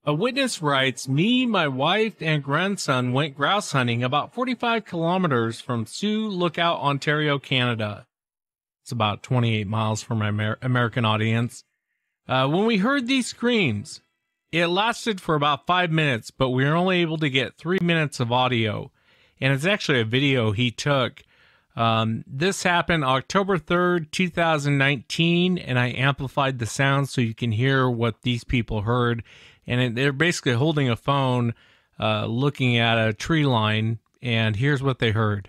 A witness writes, me, my wife, and grandson went grouse hunting about 45 kilometers from Sioux Lookout, Ontario, Canada. It's about 28 miles from my American audience. When we heard these screams, it lasted for about 5 minutes, but we were only able to get 3 minutes of audio. And it's actually a video he took. This happened October 3rd, 2019, and I amplified the sound so you can hear what these people heard. And they're basically holding a phone, looking at a tree line, and here's what they heard.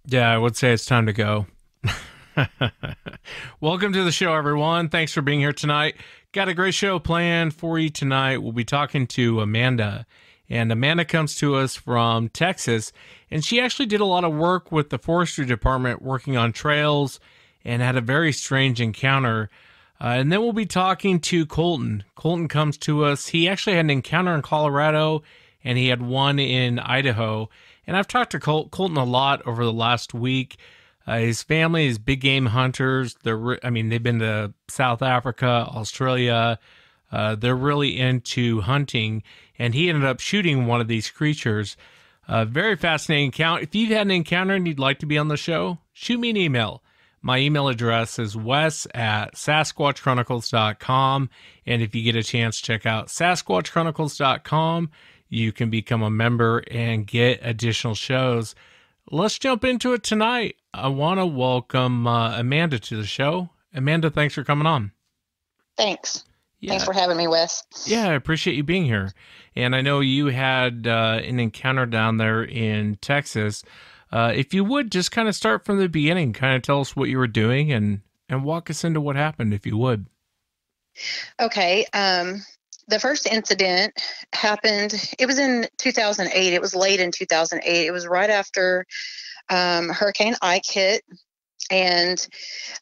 Yeah, I would say it's time to go. Welcome to the show, everyone. Thanks for being here tonight. Got a great show planned for you tonight. We'll be talking to Amanda. And Amanda comes to us from Texas. And she actually did a lot of work with the forestry department working on trails and had a very strange encounter. And then we'll be talking to Colton. Colton comes to us. He actually had an encounter in Colorado and he had one in Idaho. And I've talked to Colton a lot over the last week. His family is big game hunters. They've been to South Africa, Australia. They're really into hunting. And he ended up shooting one of these creatures. Very fascinating encounter. If you've had an encounter and you'd like to be on the show, shoot me an email. My email address is wes@sasquatchchronicles.com. And if you get a chance, check out sasquatchchronicles.com. You can become a member and get additional shows. Let's jump into it tonight. I want to welcome Amanda to the show. Amanda, thanks for coming on. Thanks. Yeah. Thanks for having me, Wes. Yeah, I appreciate you being here. And I know you had an encounter down there in Texas. If you would, just kind of start from the beginning, kind of tell us what you were doing and walk us into what happened, if you would. Okay. The first incident happened, it was in 2008. It was late in 2008. It was right after Hurricane Ike hit. And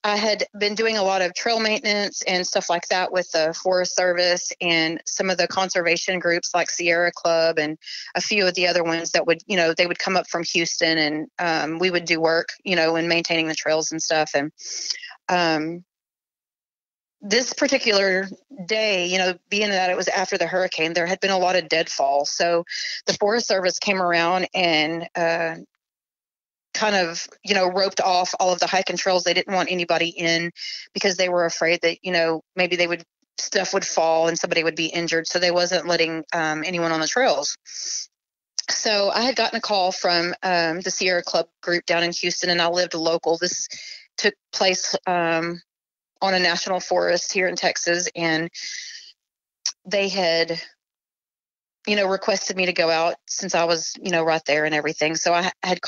I had been doing a lot of trail maintenance and stuff like that with the Forest Service and some of the conservation groups like Sierra Club and a few of the other ones that would, they would come up from Houston and we would do work, in maintaining the trails and stuff. And this particular day, being that it was after the hurricane, there had been a lot of deadfall. So the Forest Service came around and kind of, roped off all of the hiking trails. They didn't want anybody in because they were afraid that, maybe they would stuff would fall and somebody would be injured. So they wasn't letting anyone on the trails. So I had gotten a call from the Sierra Club group down in Houston, and I lived local. This took place on a national forest here in Texas, and they had, requested me to go out since I was, right there and everything. So I had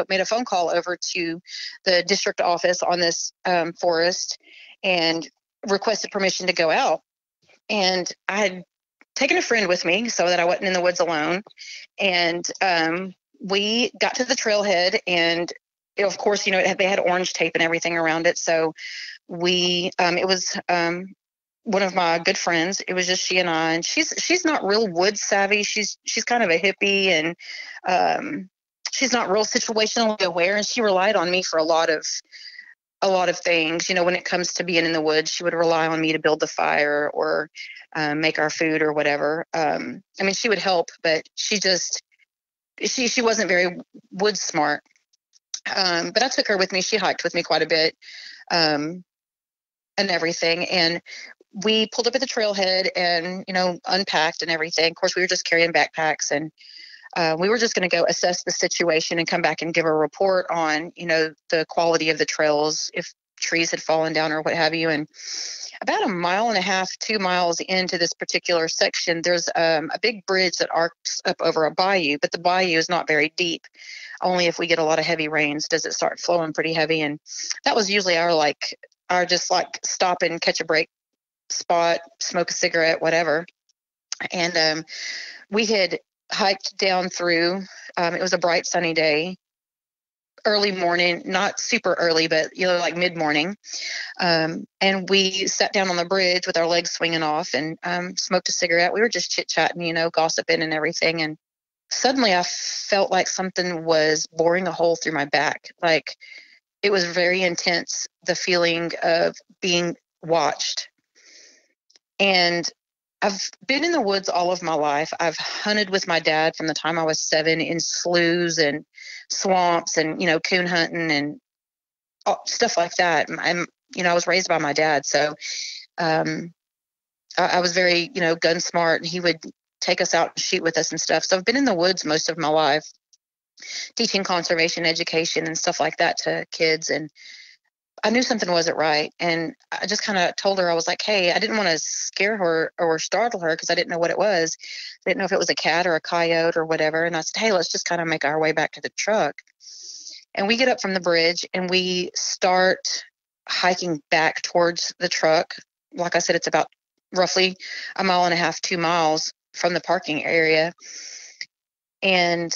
made a phone call over to the district office on this forest and requested permission to go out. And I had taken a friend with me so that I wasn't in the woods alone. And we got to the trailhead, and of course, they had orange tape and everything around it. So it was one of my good friends. It was just she and I, and she's not real wood savvy. She's kind of a hippie, and she's not real situationally aware. And she relied on me for a lot of things. When it comes to being in the woods, she would rely on me to build the fire or make our food or whatever. She would help, but she wasn't very wood smart. But I took her with me. She hiked with me quite a bit, and everything. And we pulled up at the trailhead and, unpacked and everything. Of course, we were just carrying backpacks, and we were just going to go assess the situation and come back and give a report on, the quality of the trails, if trees had fallen down or what have you. And about 1.5 miles, 2 miles into this particular section, there's a big bridge that arcs up over a bayou, but the bayou is not very deep. Only if we get a lot of heavy rains does it start flowing pretty heavy. And that was usually our just stop and catch a break spot, smoke a cigarette, whatever. And we had hiked down through, it was a bright sunny day, early morning, not super early, but mid-morning. And we sat down on the bridge with our legs swinging off and smoked a cigarette. We were just chit-chatting, gossiping and everything. And suddenly I felt like something was boring a hole through my back. Like, it was very intense, the feeling of being watched. And I've been in the woods all of my life. I've hunted with my dad from the time I was 7 in sloughs and swamps and, coon hunting and stuff like that. I was raised by my dad. So I was very, gun smart, and he would take us out and shoot with us and stuff. So I've been in the woods most of my life, teaching conservation education and stuff like that to kids. And I knew something wasn't right. And I just kind of told her, I was like, hey, I didn't want to scare her or startle her because I didn't know what it was. I didn't know if it was a cat or a coyote or whatever. And I said, hey, let's just kind of make our way back to the truck. And we get up from the bridge and we start hiking back towards the truck. Like I said, it's about roughly 1.5 miles, 2 miles from the parking area. And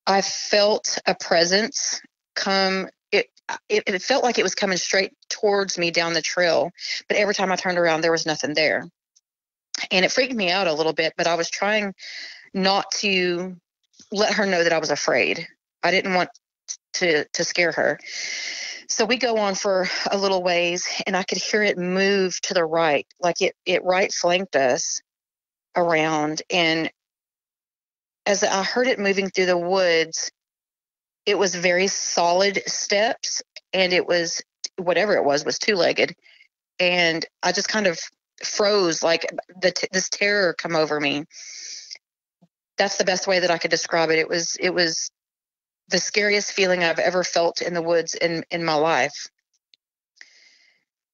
I felt a presence come. It felt like it was coming straight towards me down the trail, but every time I turned around, there was nothing there. And it freaked me out a little bit, but I was trying not to let her know that I was afraid. I didn't want to scare her. So we go on for a little ways, and I could hear it move to the right, like it right flanked us around. And as I heard it moving through the woods, it was very solid steps, and it was, whatever it was 2-legged. And I just kind of froze, like this terror come over me. That's the best way that I could describe it. It was the scariest feeling I've ever felt in the woods in my life.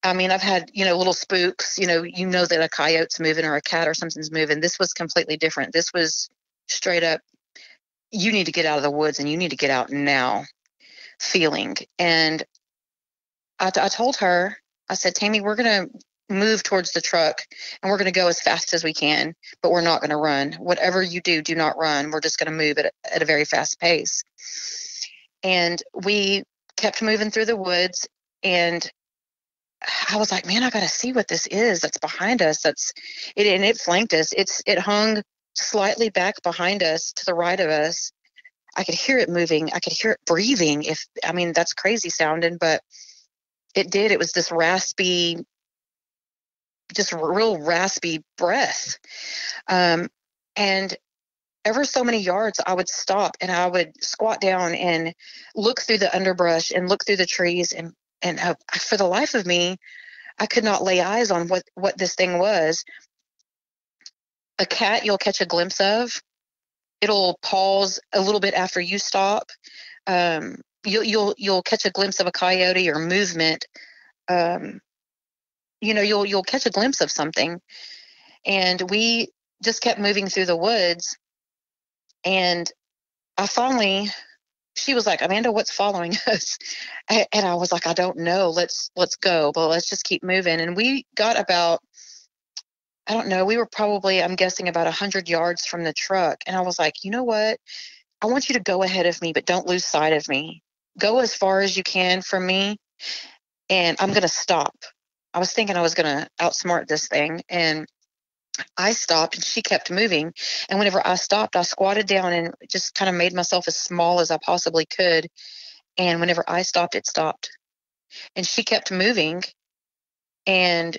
I've had, little spooks, that a coyote's moving or a cat or something's moving. This was completely different. This was straight up, you need to get out of the woods and you need to get out now feeling. And I told her, I said, Tammy, we're going to move towards the truck and we're going to go as fast as we can, but we're not going to run. Whatever you do, do not run. We're just going to move at a very fast pace. And we kept moving through the woods, and I was like, man, I got to see what this is that's behind us. And it flanked us. It hung slightly back behind us to the right of us. I could hear it moving. I could hear it breathing. That's crazy sounding, but it did. It was this raspy, just real raspy breath. And ever so many yards, I would stop and I would squat down and look through the underbrush and look through the trees. And for the life of me, I could not lay eyes on what this thing was. A cat you'll catch a glimpse of. It'll pause a little bit after you stop. You'll catch a glimpse of a coyote or movement. Um, you'll catch a glimpse of something. And we just kept moving through the woods. And I finally, she was like, Amanda, what's following us? And I was like, I don't know. Let's go, but let's just keep moving. And we got about, I don't know, we were probably, I'm guessing, about 100 yards from the truck. And I was like, you know what? I want you to go ahead of me, but don't lose sight of me. Go as far as you can from me, and I'm going to stop. I was thinking I was going to outsmart this thing, and I stopped, and she kept moving. And whenever I stopped, I squatted down and just kind of made myself as small as I possibly could. And whenever I stopped, it stopped. And she kept moving, and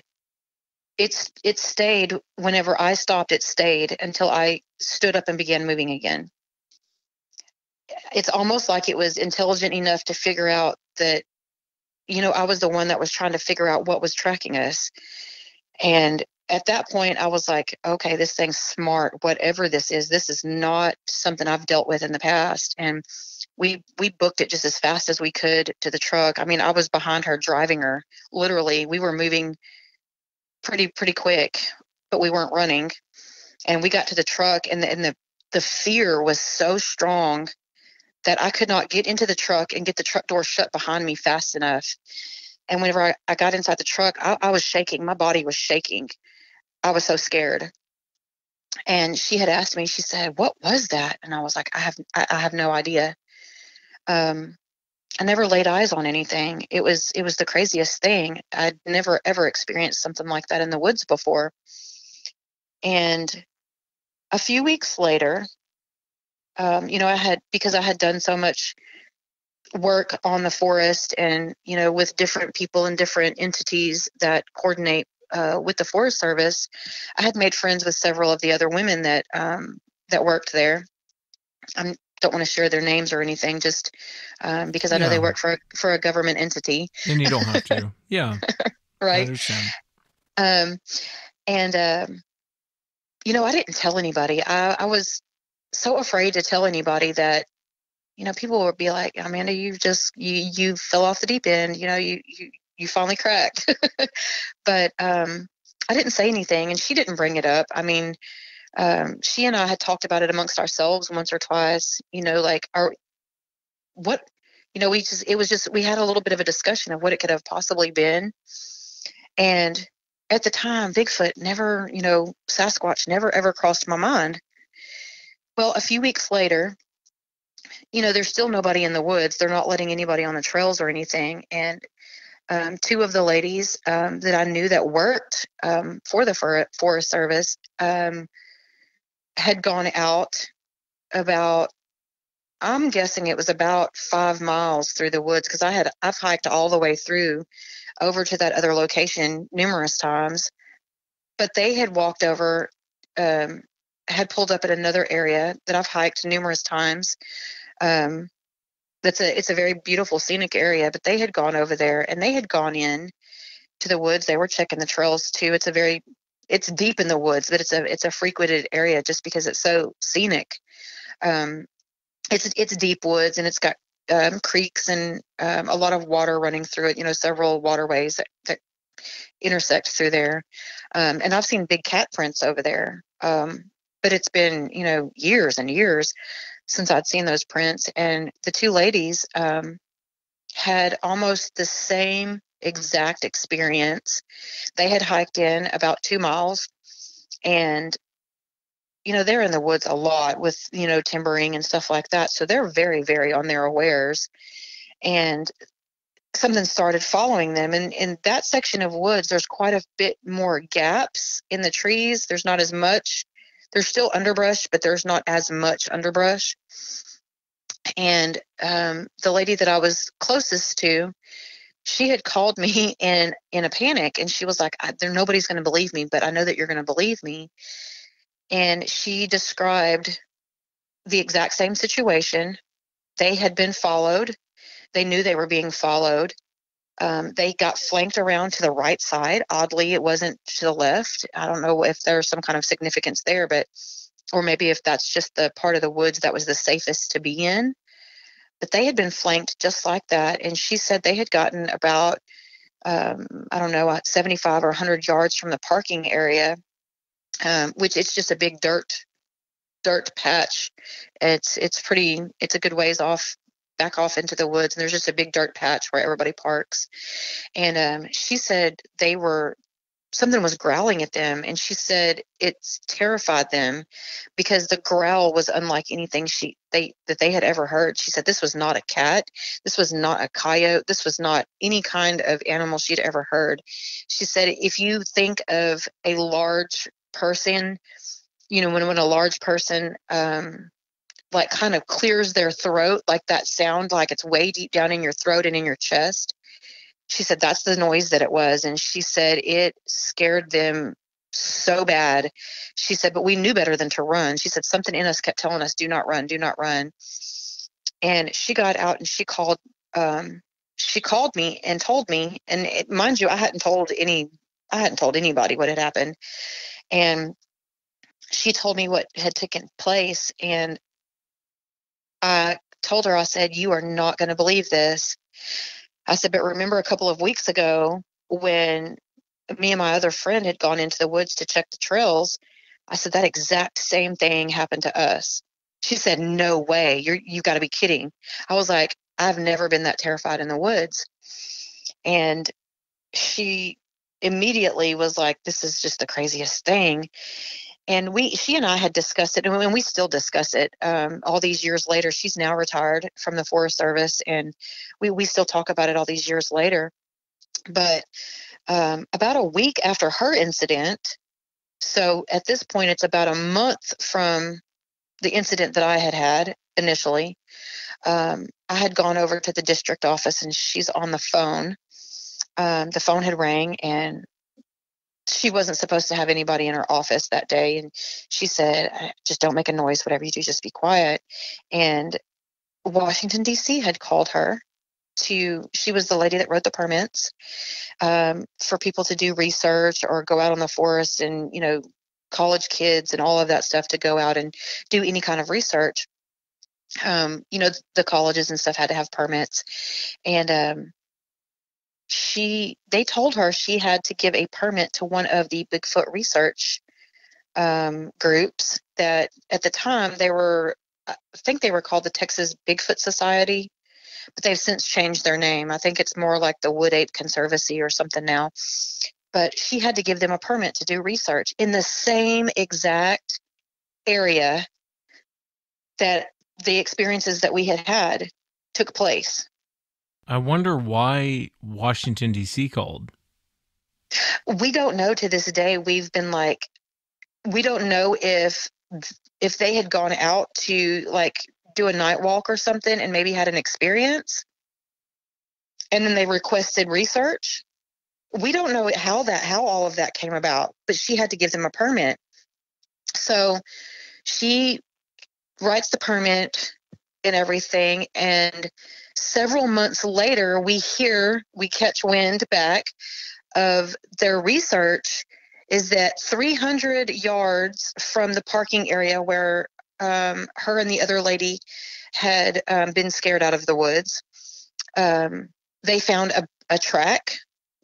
it stayed. Whenever I stopped, it stayed until I stood up and began moving again. It's almost like it was intelligent enough to figure out that, I was the one that was trying to figure out what was tracking us. And at that point, I was like, okay, this thing's smart. Whatever this is not something I've dealt with in the past. And we booked it just as fast as we could to the truck. I mean, I was behind her, driving her. Literally, we were moving pretty quick, but we weren't running. And we got to the truck, and the fear was so strong that I could not get into the truck and get the truck door shut behind me fast enough. And whenever I got inside the truck, I was shaking. My body was shaking. I was so scared. And she had asked me, she said, what was that? And I was like, I have no idea. Um, I never laid eyes on anything. It was the craziest thing. I'd never ever experienced something like that in the woods before. And a few weeks later, because I had done so much work on the forest and, with different people and different entities that coordinate with the Forest Service, I had made friends with several of the other women that worked there. I don't want to share their names or anything, just because I know they Yeah. work for a government entity, And you don't have to. Yeah. I right? understand. Um, and I didn't tell anybody. I was so afraid to tell anybody that, people would be like, Amanda, you fell off the deep end. You finally cracked. But I didn't say anything, and she didn't bring it up. I mean, she and I had talked about it amongst ourselves once or twice. Like, what, we had a little bit of a discussion of what it could have possibly been. And at the time, Bigfoot never, Sasquatch never ever crossed my mind. Well, a few weeks later, there's still nobody in the woods. They're not letting anybody on the trails or anything. And two of the ladies that I knew that worked for the Forest Service had gone out about, I'm guessing it was about 5 miles through the woods, because I've hiked all the way through over to that other location numerous times. But they had walked over, um, had pulled up at another area that I've hiked numerous times. Um, it's a very beautiful scenic area, but they had gone over there and they had gone in to the woods. They were checking the trails too. It's deep in the woods, but it's a frequented area just because it's so scenic. Um, it's deep woods, and it's got creeks and a lot of water running through it. Several waterways that intersect through there. And I've seen big cat prints over there. But it's been, years and years since I'd seen those prints. And the two ladies had almost the same exact experience. They had hiked in about 2 miles, and they're in the woods a lot with timbering and stuff like that, so they're very, very on their awares. And something started following them, and in that section of woods there's quite a bit more gaps in the trees. There's not as much. There's still underbrush, but there's not as much underbrush. And the lady that I was closest to, she had called me in a panic, and she was like, nobody's going to believe me, but I know that you're going to believe me. And she described the exact same situation. They had been followed. They knew they were being followed. They got flanked around to the right side. Oddly, it wasn't to the left. I don't know if there's some kind of significance there, or maybe if that's just the part of the woods that was the safest to be in. But they had been flanked just like that. And she said they had gotten about, I don't know, 75 or 100 yards from the parking area, which it's just a big dirt patch. It's a good ways back off into the woods, and there's just a big dirt patch where everybody parks. And she said something was growling at them, and she said it's terrified them because the growl was unlike anything that they had ever heard. She said this was not a cat, this was not a coyote, this was not any kind of animal she'd ever heard. She said if you think of a large person, when a large person like kind of clears their throat, like that sound, like it's way deep down in your throat and in your chest. She said that's the noise that it was. And she said it scared them so bad. She said, but we knew better than to run. She said something in us kept telling us, do not run, do not run. And she got out and she called me and told me, and mind you, I hadn't told anybody what had happened. And she told me what had taken place. And I told her, I said, you are not going to believe this. I said, but remember a couple of weeks ago when me and my other friend had gone into the woods to check the trails? I said, that exact same thing happened to us. She said, no way. You got to be kidding. I was like, I've never been that terrified in the woods. And she immediately was like, this is just the craziest thing. And she and I had discussed it, and we still discuss it all these years later. She's now retired from the Forest Service, and we still talk about it all these years later. But about a week after her incident, so at this point, it's about a month from the incident that I had initially, I had gone over to the district office, and she's on the phone. The phone had rang, and she wasn't supposed to have anybody in her office that day. And she said, just don't make a noise. Whatever you do, just be quiet. And Washington, D.C. had called her she was the lady that wrote the permits for people to do research or go out on the forest, and, college kids and all of that stuff to go out and do any kind of research. The colleges and stuff had to have permits. And they told her she had to give a permit to one of the Bigfoot research groups that at the time I think they were called the Texas Bigfoot Society, but they've since changed their name. I think it's more like the Wood Ape Conservancy or something now. But she had to give them a permit to do research in the same exact area that the experiences that we had took place. I wonder why Washington, D.C. called. We don't know to this day. We've been like, we don't know if they had gone out to like do a night walk or something and maybe had an experience, and then they requested research. We don't know how all of that came about, but she had to give them a permit. So she writes the permit and everything, and several months later we catch wind back of their research is that 300 yards from the parking area where her and the other lady had been scared out of the woods, they found a track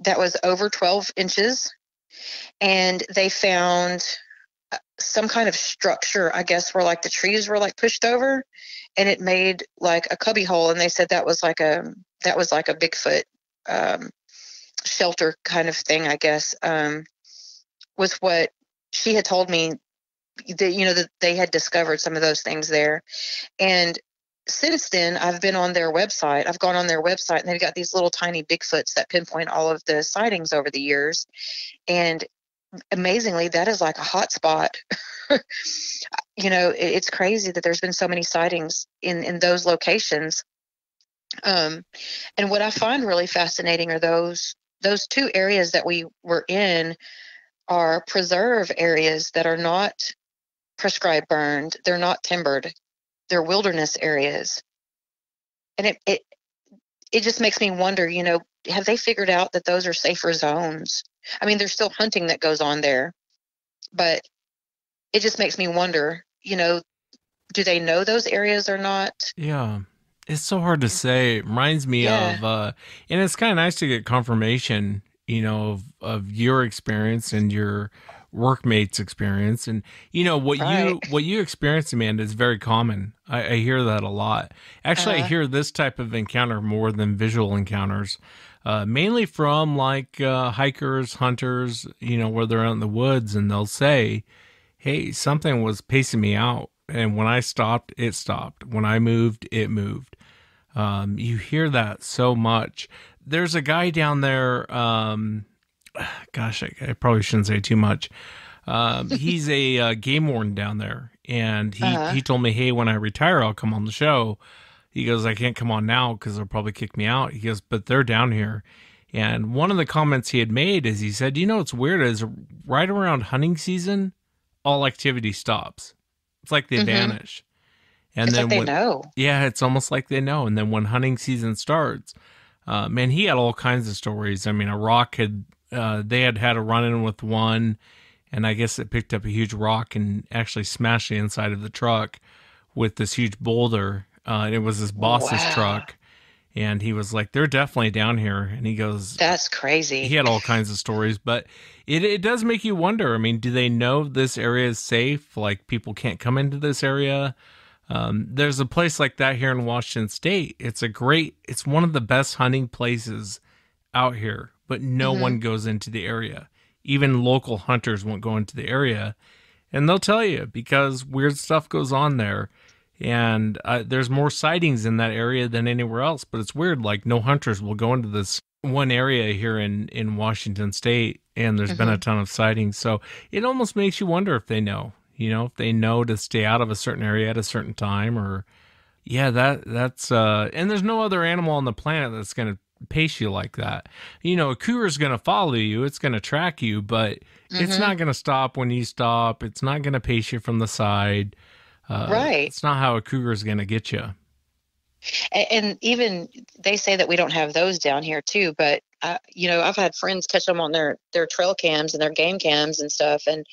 that was over 12 inches, and they found some kind of structure, I guess, where like the trees were like pushed over, and it made like a cubby hole. And they said that was like a Bigfoot shelter kind of thing, I guess, was what she had told me. That they had discovered some of those things there. And since then, I've been on their website. I've gone on their website, and they've got these little tiny Bigfoots that pinpoint all of the sightings over the years. And amazingly, that is like a hot spot. It's crazy that there's been so many sightings in those locations. And what I find really fascinating are those two areas that we were in are preserve areas that are not prescribed burned. They're not timbered. They're wilderness areas. And it just makes me wonder, have they figured out that those are safer zones? I mean, there's still hunting that goes on there, but it just makes me wonder, do they know those areas or not? Yeah. It's so hard to say. It reminds me Yeah, of and it's kind of nice to get confirmation, of your experience and your workmates' experience. And what right. you experience, Amanda, is very common. I hear that a lot. Actually, I Uh, hear this type of encounter more than visual encounters. Mainly from like hikers, hunters, where they're out in the woods and they'll say, hey, something was pacing me out. And when I stopped, it stopped. When I moved, it moved. You hear that so much. There's a guy down there. Gosh, I probably shouldn't say too much. He's a game warden down there. And uh, he told me, hey, when I retire, I'll come on the show. He goes, I can't come on now because they'll probably kick me out. He goes, but they're down here. And one of the comments he had made is he said, what's weird is right around hunting season, all activity stops. It's like they mm-hmm. vanish. And It's like then they when, know. yeah, it's almost like they know. And then when hunting season starts, man, he had all kinds of stories. I mean, a rock they had a run in with one, and I guess it picked up a huge rock and actually smashed the inside of the truck with this huge boulder. And it was his boss's Wow, truck. And he was like, they're definitely down here. And he goes, that's he crazy. had all kinds of stories, but it does make you wonder. I mean, do they know this area is safe? Like people can't come into this area? There's a place like that here in Washington State. It's one of the best hunting places out here, but no Mm-hmm. one goes into the area. Even local hunters won't go into the area, and they'll tell you because weird stuff goes on there. And there's more sightings in that area than anywhere else, but it's weird. Like no hunters will go into this one area here in Washington State, and there's been Mm-hmm. a ton of sightings. So it almost makes you wonder if they know. If they know to stay out of a certain area at a certain time, or yeah, that's and there's no other animal on the planet that's going to pace you like that. A cougar's going to follow you, it's going to track you, but it's Mm-hmm. not going to stop when you stop. It's not going to pace you from the side. Right. It's not how a cougar's going to get you. And even they say that we don't have those down here too, but I've had friends catch them on their trail cams and their game cams and stuff, and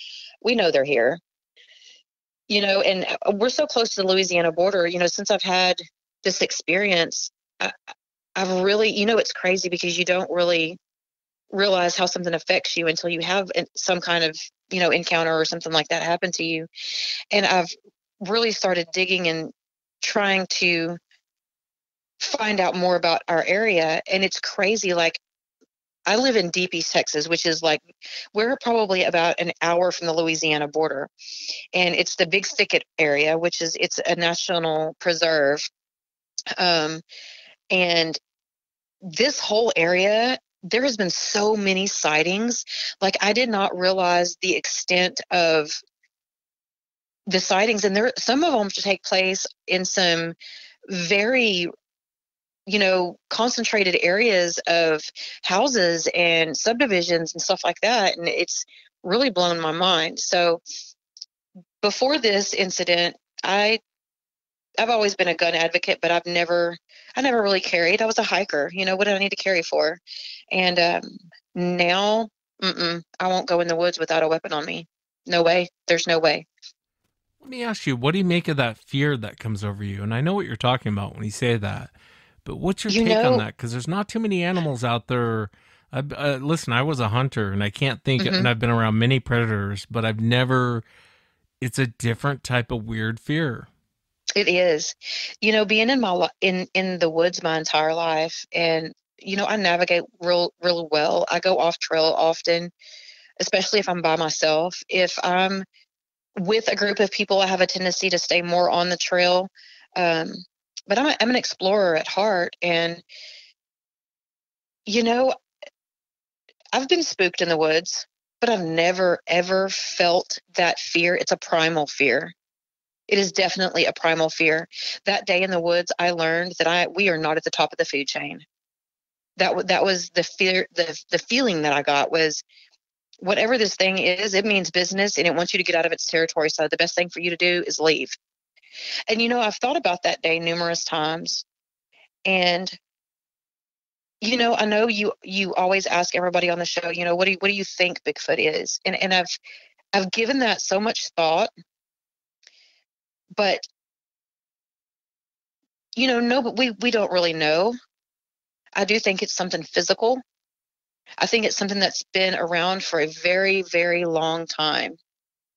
we know they're here. And we're so close to the Louisiana border. Since I've had this experience, I, I've really, it's crazy because you don't really realize how something affects you until you have some kind of encounter or something like that happen to you. And I've really started digging and trying to find out more about our area, and it's crazy. Like, I live in deep East Texas, which is like we're probably about an hour from the Louisiana border, and it's the Big Thicket area, which is it's a national preserve. um, and this whole area, there has been so many sightings. Like, I did not realize the extent of the sightings, and there some of them take place in some very concentrated areas of houses and subdivisions and stuff like that. And it's really blown my mind. So before this incident, I've always been a gun advocate, but I never really carried. I was a hiker. What did I need to carry for? And now, I won't go in the woods without a weapon on me. No way. There's no way. Let me ask you, what do you make of that fear that comes over you? And I know what you're talking about when you say that, but what's your You take on know, that? Because there's not too many animals out there. Listen, I was a hunter, and I can't think, and mhm, I've been around many predators, but I've never. It's a different type of weird fear. it is. Being in the woods my entire life, and I navigate real well. I go off trail often, especially if I'm by myself. If I'm with a group of people, I have a tendency to stay more on the trail. Um, but I'm an explorer at heart, and you know, I've been spooked in the woods, but I've never ever felt that fear. It's a primal fear. It is definitely a primal fear. That day in the woods, I learned that we are not at the top of the food chain. That was the fear. The feeling that I got was, whatever this thing is, it means business and it wants you to get out of its territory. So the best thing for you to do is leave. And I've thought about that day numerous times, and I know you always ask everybody on the show, what do you think Bigfoot is? And I've given that so much thought, but no, but we don't really know. I do think it's something physical. I think it's something that's been around for a very, very long time.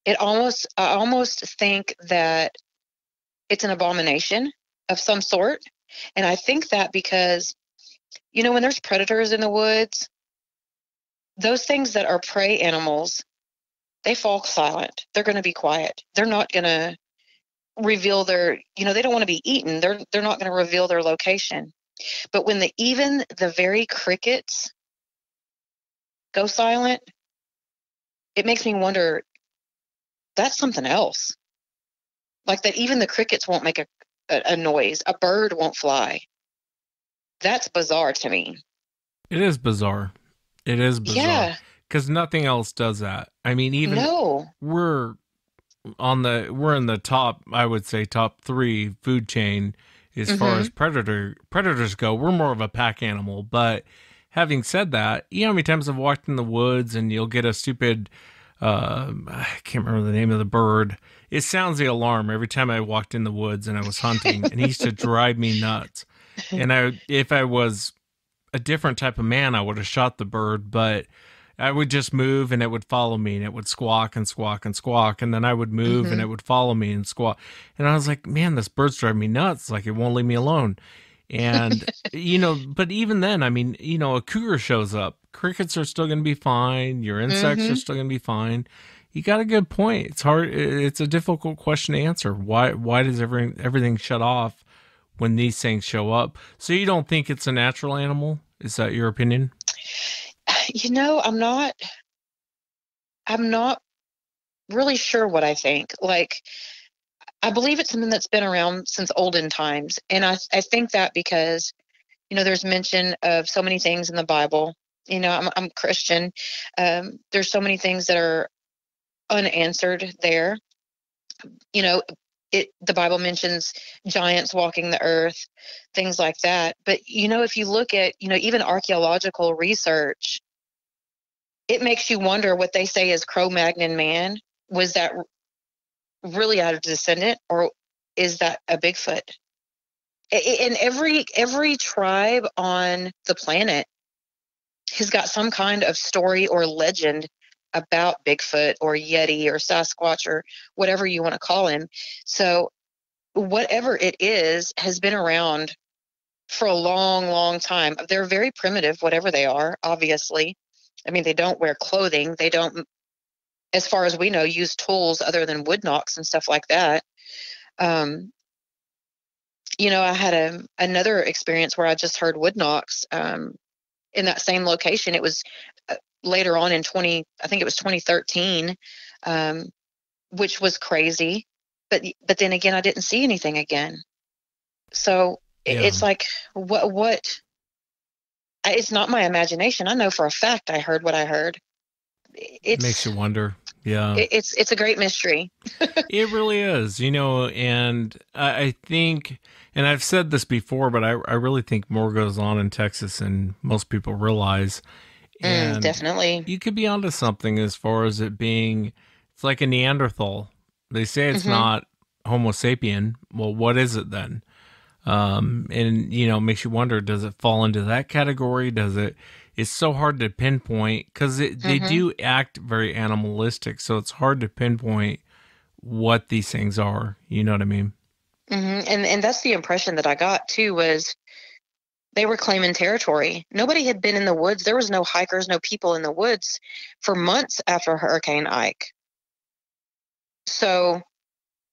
I almost think that it's an abomination of some sort. And I think that because, when there's predators in the woods, those things that are prey animals, they fall silent. They're going to be quiet. They're not going to reveal they don't want to be eaten. They're not going to reveal their location. But when even the very crickets go silent, it makes me wonder, that's something else. Like that even the crickets won't make a noise. A bird won't fly. That's bizarre to me. It is bizarre. It is bizarre. Yeah. Because nothing else does that. I mean, even No. we're we're in the top, I would say, top 3 food chain as far as predators go. We're more of a pack animal. But having said that, how many times I've walked in the woods and you'll get a stupid, I can't remember the name of the bird. It sounds the alarm every time I walked in the woods and I was hunting, and it used to drive me nuts. And if I was a different type of man, I would have shot the bird, but I would just move and it would follow me, and it would squawk and squawk and squawk. And then I would move and it would follow me and squawk. And I was like, man, this bird's driving me nuts. Like, it won't leave me alone. And, but even then, I mean, a cougar shows up. Crickets are still going to be fine. Your insects are still going to be fine. You got a good point. It's hard. It's a difficult question to answer. Why does everything shut off when these things show up? So you don't think it's a natural animal? Is that your opinion? I'm not really sure what I think. Like, I believe it's something that's been around since olden times. And I think that because, there's mention of so many things in the Bible. I'm Christian. There's so many things that are unanswered there. The Bible mentions giants walking the earth, things like that. But, if you look at, even archaeological research, it makes you wonder what they say is Cro-Magnon man. Was that really a descendant, or is that a Bigfoot? And every tribe on the planet has got some kind of story or legend about Bigfoot or Yeti or Sasquatch or whatever you want to call him. So whatever it is has been around for a long, long time. They're very primitive, whatever they are, obviously. I mean, they don't wear clothing. They don't, as far as we know, use tools other than wood knocks and stuff like that. I had another experience where I just heard wood knocks in that same location. It was later on in I think it was 2013, which was crazy. But then again, I didn't see anything again. So it's like, what? It's not my imagination. I know for a fact I heard what I heard. It makes you wonder. Yeah. It's a great mystery. It really is, and I think, and I've said this before, but I really think more goes on in Texas than most people realize. And definitely. You could be onto something as far as it being, it's like a Neanderthal. They say it's not Homo sapien. Well, what is it then? And, makes you wonder, does it fall into that category? It's so hard to pinpoint because they do act very animalistic. So it's hard to pinpoint what these things are. You know what I mean? And that's the impression that I got too, was they were claiming territory. Nobody had been in the woods. There was no hikers, no people in the woods for months after Hurricane Ike. So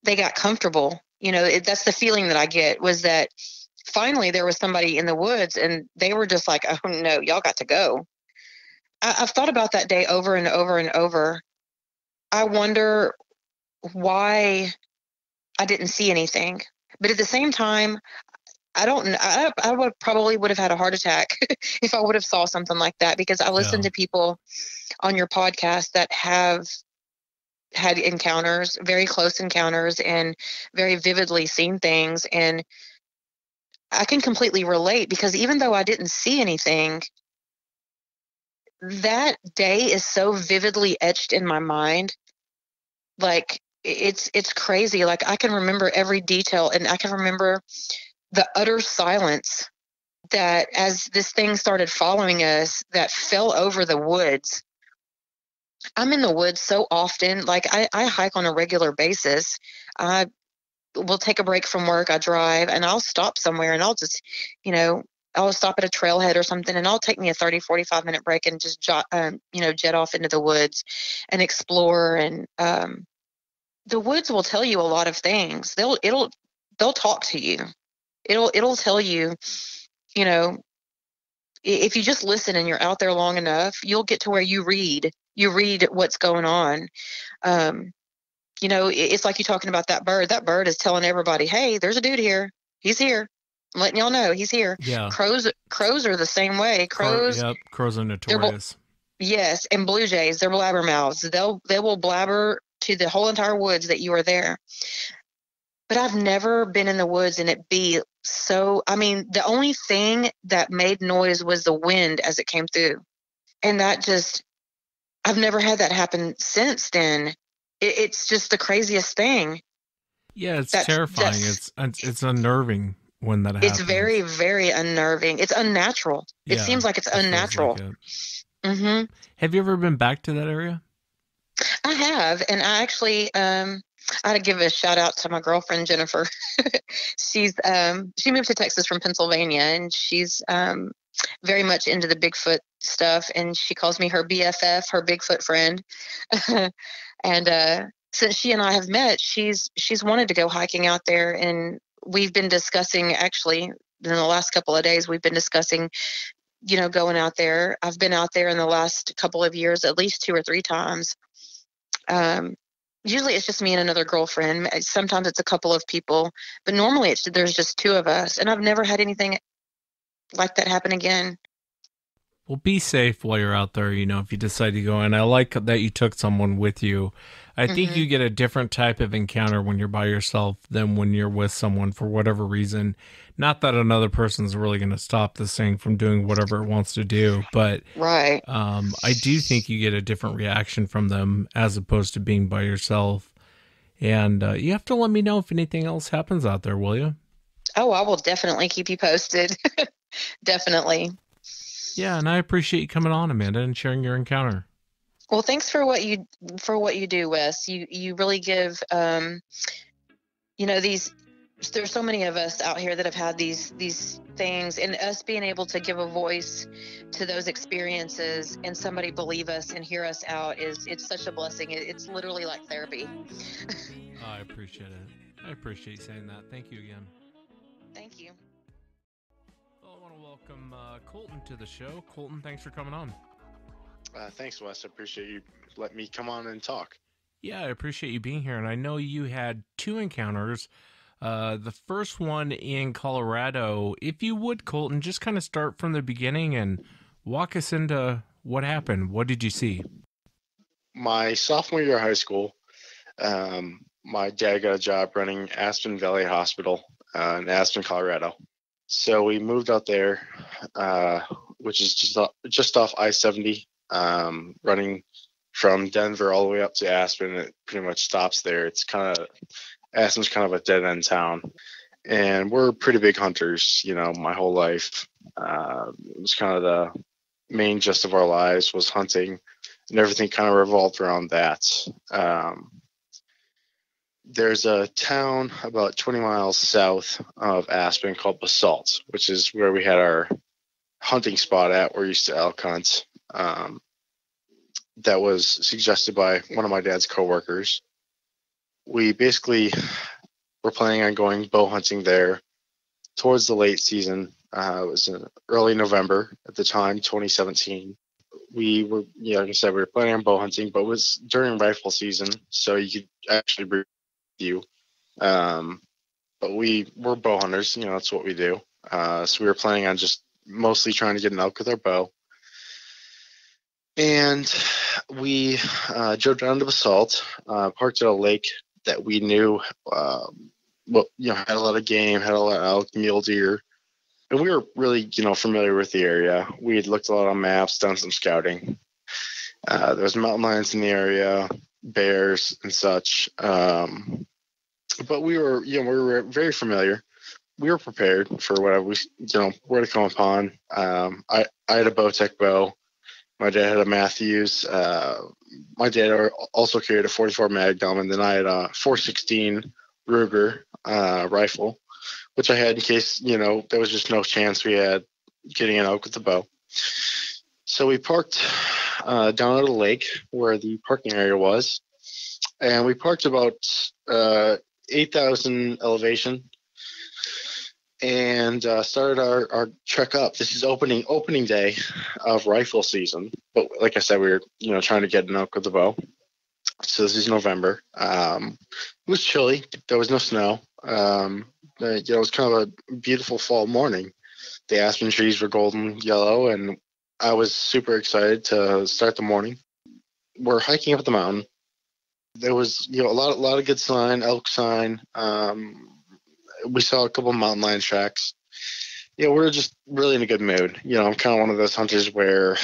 they got comfortable. That's the feeling that I get, was that finally there was somebody in the woods and they were just like, oh no, y'all got to go. I've thought about that day over and over and over. I wonder why I didn't see anything. But at the same time, I don't know. I would have had a heart attack if I would have saw something like that, because I listen to people on your podcast that have had encounters, very close encounters, and very vividly seen things. And I can completely relate, because even though I didn't see anything, that day is so vividly etched in my mind. Like, it's crazy. Like, I can remember every detail, and I can remember the utter silence that, as this thing started following us, that fell over the woods. I'm in the woods so often. Like, I hike on a regular basis. I will take a break from work. I drive, and I'll stop somewhere, and I'll just, you know, I'll stop at a trailhead or something, and I'll take me a 30, 45-minute break and just jet off into the woods and explore. And the woods will tell you a lot of things. They'll talk to you. It'll tell you, you know, if you just listen and you're out there long enough, you'll get to where you read what's going on. um it's like you're talking about that bird. That bird is telling everybody, hey, there's a dude here. He's here. I'm letting y'all know he's here. Yeah. Crows are the same way. Crows, Yep. Crows are they're notorious. yes, and blue jays, they're blabbermouths. They will blabber to the whole entire woods that you are there. But I've never been in the woods and it be so. I mean, the only thing that made noise was the wind as it came through, and that just, I've never had that happen since then. It's just the craziest thing. Yeah, it's terrifying. That's It's unnerving when that It's happens. very, very unnerving. It's unnatural. It Yeah, seems like it's it feels like unnatural. it. Hmm. Have you ever been back to that area? I have, and I actually, I had to give a shout out to my girlfriend Jennifer. She moved to Texas from Pennsylvania, and she's very much into the Bigfoot stuff, and she calls me her BFF, her Bigfoot friend. And since she and I have met, she's wanted to go hiking out there, and we've been discussing, actually, in the last couple of days, we've been discussing, going out there. I've been out there in the last couple of years at least 2 or 3 times. Um, Usually it's just me and another girlfriend. Sometimes it's a couple of people, but normally there's just two of us. And I've never had anything like that happen again. Well, be safe while you're out there, if you decide to go. And I like that you took someone with you. I think Hmm. you get a different type of encounter when you're by yourself than when you're with someone for whatever reason. Not that another person's really going to stop this thing from doing whatever it wants to do, but Right. I do think you get a different reaction from them as opposed to being by yourself. And you have to let me know if anything else happens out there, will you? Oh, I will definitely keep you posted. Definitely. Yeah, and I appreciate you coming on, Amanda, and sharing your encounter. Well, thanks for what you do, Wes. You really give, these, there's so many of us out here that have had these things, and us being able to give a voice to those experiences and somebody believe us and hear us out, it's such a blessing. It's literally like therapy. I appreciate it. I appreciate saying that. Thank you again. Thank you. Well, I want to welcome Colton to the show. Colton, thanks for coming on. Thanks, Wes. I appreciate you letting me come on and talk. Yeah, I appreciate you being here. And I know you had two encounters. The first one in Colorado. If you would, Colton, just kind of start from the beginning and walk us into what happened. What did you see? My sophomore year of high school, my dad got a job running Aspen Valley Hospital in Aspen, Colorado. So we moved out there, which is just off I-70, running from Denver all the way up to Aspen. It pretty much stops there. Aspen's kind of a dead end town, and we're pretty big hunters. My whole life, it was kind of the main gist of our lives was hunting, and everything kind of revolved around that. There's a town about 20 miles south of Aspen called Basalt, which is where we had our hunting spot at, where we used to elk hunt. That was suggested by one of my dad's coworkers. We basically were planning on going bow hunting there towards the late season. It was in early November at the time, 2017. We were, like I said, we were planning on bow hunting, but it was during rifle season, so you could actually bring you. But we were bow hunters, that's what we do. So we were planning on just mostly trying to get an elk with our bow. And we drove down to Basalt, parked at a lake that we knew, had a lot of game, had a lot of elk, mule deer, And we were really, familiar with the area. We had looked a lot on maps, done some scouting. There was mountain lions in the area, bears and such. But we were very familiar. We were prepared for whatever where to come upon. I had a Bowtech bow. My dad had a Matthews. My dad also carried a 44 Magnum, and then I had a 416 Ruger rifle, which I had in case there was just no chance we had getting an elk with the bow. So we parked down at a lake where the parking area was, and we parked about 8,000 elevation, and started our trek up. This is opening day of rifle season, but like I said, we were trying to get an elk with the bow. So this is November. It was chilly. There was no snow. It was kind of a beautiful fall morning. The aspen trees were golden yellow, and I was super excited to start the morning. We're hiking up the mountain. There was a lot of good sign, elk sign. We saw a couple of mountain lion tracks. We're just really in a good mood. I'm kind of one of those hunters where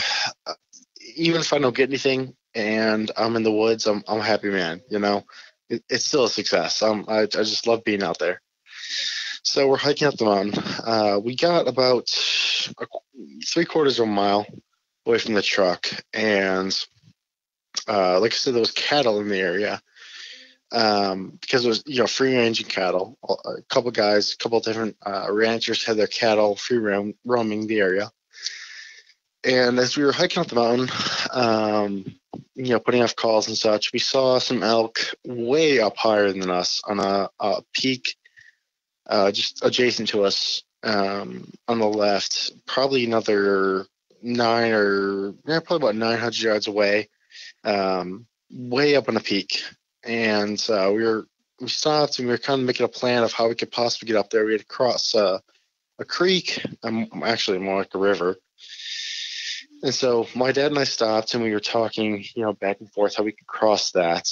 even if I don't get anything and I'm in the woods, I'm a happy man. It's still a success. I just love being out there. So we're hiking up the mountain. We got about 3/4 of a mile away from the truck, and like I said, there was cattle in the area. Because it was free ranging cattle. A couple different ranchers had their cattle free roaming the area. And as we were hiking up the mountain, putting off calls and such, we saw some elk way up higher than us on a peak just adjacent to us on the left, probably another probably about 900 yards away, way up on a peak. And we stopped, and we were kind of making a plan of how we could possibly get up there. We had to cross a creek, actually more like a river. And so my dad and I stopped, and we were talking, back and forth how we could cross that.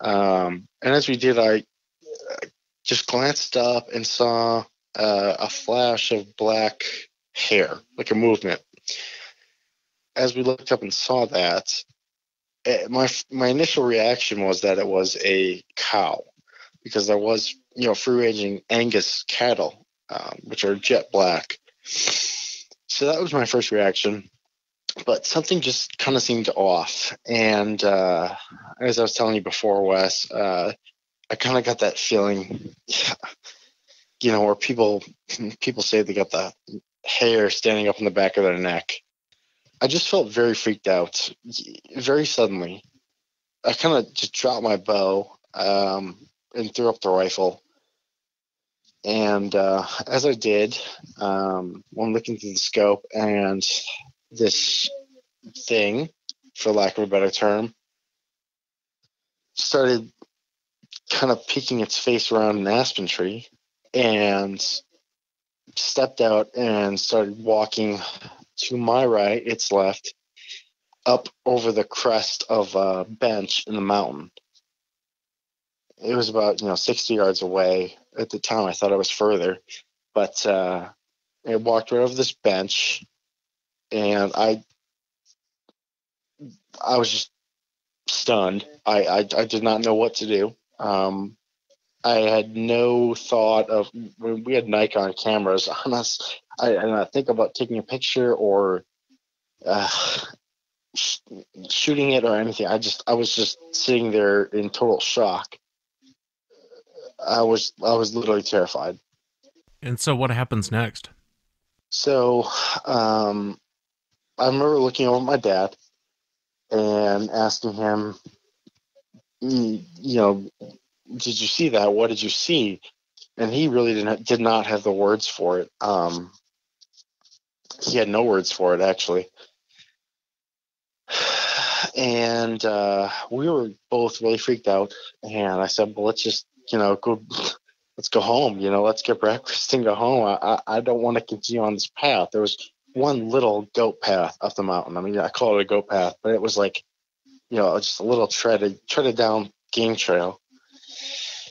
And as we did, I just glanced up and saw a flash of black hair, like a movement. As we looked up and saw that, my initial reaction was that it was a cow, because there was free ranging Angus cattle, which are jet black. So that was my first reaction, but something just kind of seemed off. And as I was telling you before, Wes, I kind of got that feeling, where people say they got the hair standing up in the back of their neck. I just felt very freaked out, very suddenly. I kind of just dropped my bow and threw up the rifle. And as I did, I'm looking through the scope, and this thing, for lack of a better term, started kind of peeking its face around an aspen tree, and stepped out and started walking to my right, its left, up over the crest of a bench in the mountain. It was about 60 yards away. At the time, I thought it was further, but it walked right over this bench, and I was just stunned. I did not know what to do. I had no thought of, we had Nikon cameras on us. I did not think about taking a picture or shooting it or anything. I was just sitting there in total shock. I was literally terrified. And so what happens next? So I remember looking over at my dad and asking him, did you see that? What did you see? And he really did not have the words for it. He had no words for it, actually. And we were both really freaked out. And I said, well, let's just, let's go home. Let's get breakfast and go home. I don't want to continue on this path. There was one little goat path up the mountain. I mean, I call it a goat path, but it was like, just a little treaded down game trail.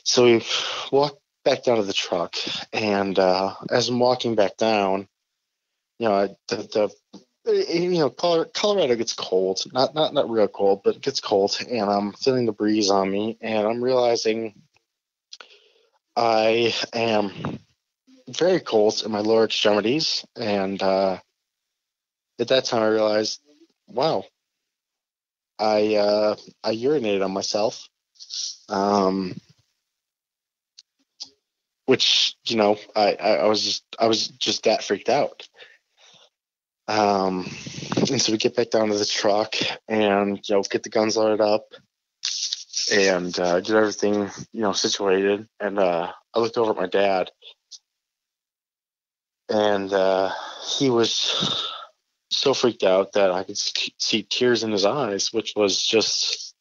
So we walked back down to the truck, and as I'm walking back down, Colorado gets cold, not real cold, but it gets cold, and I'm feeling the breeze on me, and I'm realizing I am very cold in my lower extremities, and at that time I realized, wow, I urinated on myself, um, which I was just that freaked out. And so we get back down to the truck and get the guns loaded up and get everything situated. And I looked over at my dad, and he was so freaked out that I could see tears in his eyes, which was just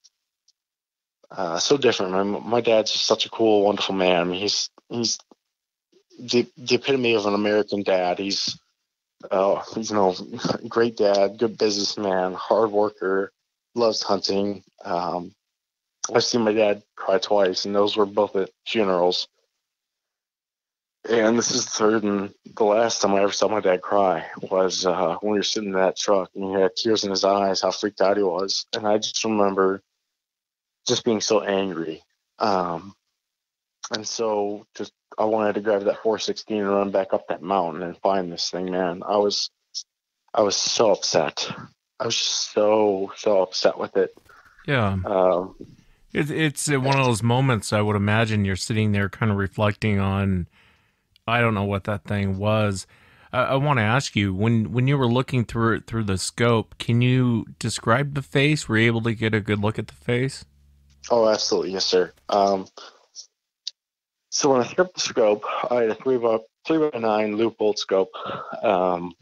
so different. My dad's just such a cool, wonderful man. I mean, he's the epitome of an American dad. He's great dad, good businessman, hard worker, loves hunting. I've seen my dad cry twice, and those were both at funerals. And this is the third and the last time I ever saw my dad cry was when we were sitting in that truck, and he had tears in his eyes, how freaked out he was. And I just remember just being so angry. And so just I wanted to grab that 416 and run back up that mountain and find this thing, man. I was so upset. I was just so upset with it. Yeah. It's one of those moments I would imagine you're sitting there kind of reflecting on, I don't know what that thing was. I want to ask you, when you were looking through it through the scope, can you describe the face? Were you able to get a good look at the face? Oh, absolutely. Yes, sir. So when I stripped the scope, I had a 3x9 loop bolt scope,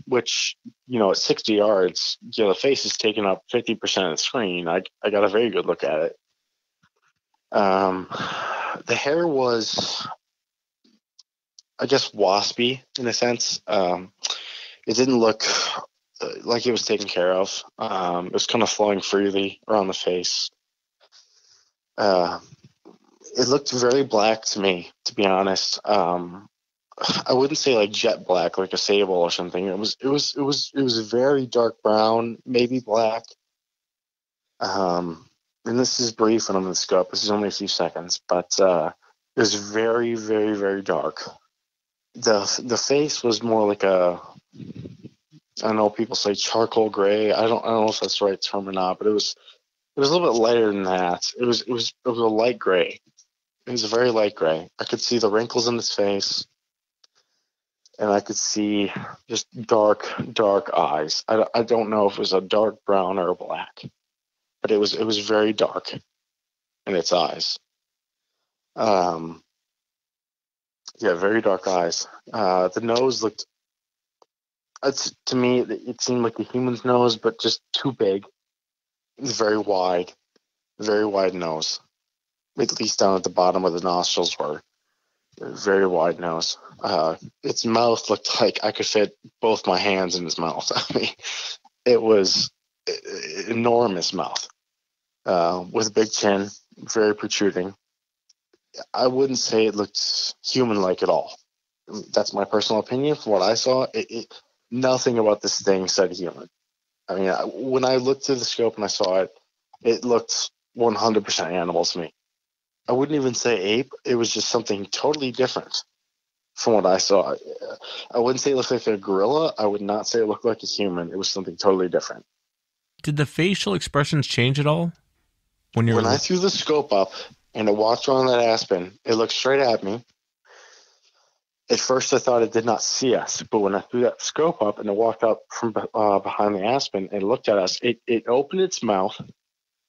which, at 60 yards, the face is taking up 50% of the screen. I got a very good look at it. The hair was, I guess, waspy in a sense. It didn't look like it was taken care of. It was kind of flowing freely around the face. It looked very black to me, to be honest. I wouldn't say like jet black, like a sable or something. It was very dark brown, maybe black. And this is brief and I'm in the scope. This is only a few seconds, but it was very, very, very dark. The face was more like I know people say charcoal gray. I don't know if that's the right term or not, but it was a little bit lighter than that. It was a light gray. It was a very light gray. I could see the wrinkles in his face, and I could see just dark eyes. I don't know if it was a dark brown or a black, but it was very dark in its eyes. Yeah, very dark eyes. The nose looked, to me, it seemed like a human's nose, but just too big. It was very wide nose, at least down at the bottom where the nostrils were. Very wide nose. Its mouth looked like I could fit both my hands in his mouth. I mean, it was enormous mouth with a big chin, very protruding. I wouldn't say it looked human-like at all. That's my personal opinion. From what I saw, nothing about this thing said human. I mean, when I looked through the scope and I saw it, it looked 100% animal to me. I wouldn't even say ape. It was just something totally different from what I saw. I wouldn't say it looked like a gorilla. I would not say it looked like a human. It was something totally different. Did the facial expressions change at all? When I threw the scope up and it walked around that aspen, it looked straight at me. At first, I thought it did not see us, but when I threw that scope up and it walked up from behind the aspen and looked at us, it opened its mouth,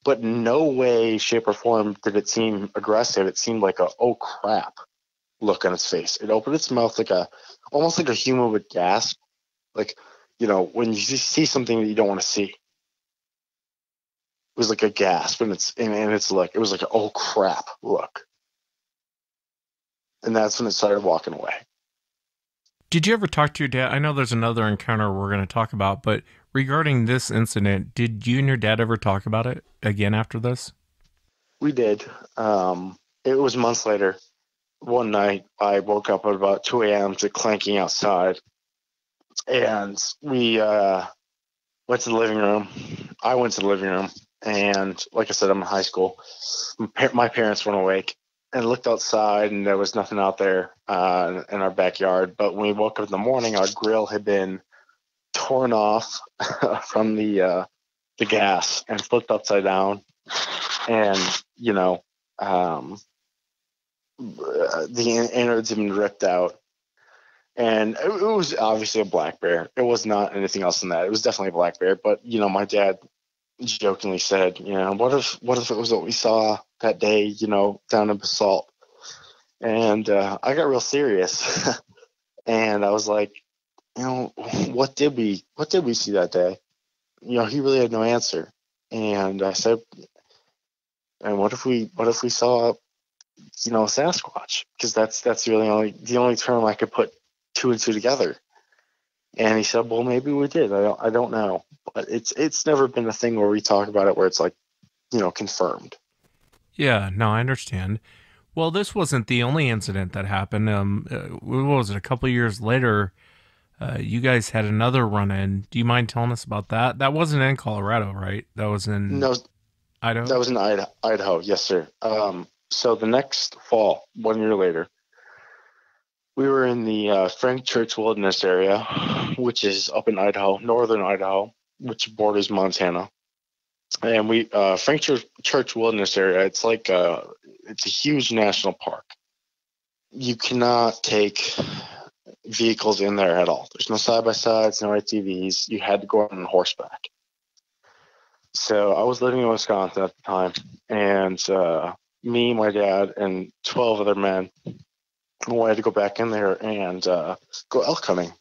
but in no way, shape, or form did it seem aggressive. It seemed like a oh crap look on its face. It opened its mouth almost like a human would gasp, like when you see something that you don't want to see. It was like a gasp, and it's look. It was like a oh crap look, and that's when it started walking away. Did you ever talk to your dad? I know there's another encounter we're going to talk about, but regarding this incident, did you and your dad ever talk about it again after this? We did. It was months later. One night, I woke up at about 2 a.m. to clanking outside, And we went to the living room. I went to the living room, and like I said, I'm in high school. My parents weren't awake, and looked outside, and there was nothing out there in our backyard. But when we woke up in the morning, our grill had been torn off from the gas and flipped upside down, and the innards had been ripped out. And it was obviously a black bear. It was not anything else than that. It was definitely a black bear. But my dad jokingly said, what if it was what we saw that day, down in Basalt? And I got real serious, and I was like, what did we see that day? He really had no answer. And I said, and what if we saw, Sasquatch? Because that's really the only term I could put two and two together. And he said, well, maybe we did. I don't know, but it's never been a thing where we talk about it where it's like, confirmed. Yeah, no, I understand. Well, this wasn't the only incident that happened. What was it? A couple of years later, you guys had another run-in. Do you mind telling us about that? That wasn't in Colorado, right? That was in No, Idaho? that was in Idaho. Yes, sir. So the next fall, 1 year later, we were in the Frank Church Wilderness area, which is up in Idaho, northern Idaho, which borders Montana. And we Frank Church Wilderness area. It's like it's a huge national park. You cannot take vehicles in there at all. There's no side by sides, no ATVs. You had to go on horseback. So I was living in Wisconsin at the time, and me, my dad, and 12 other men wanted to go back in there and go elk hunting.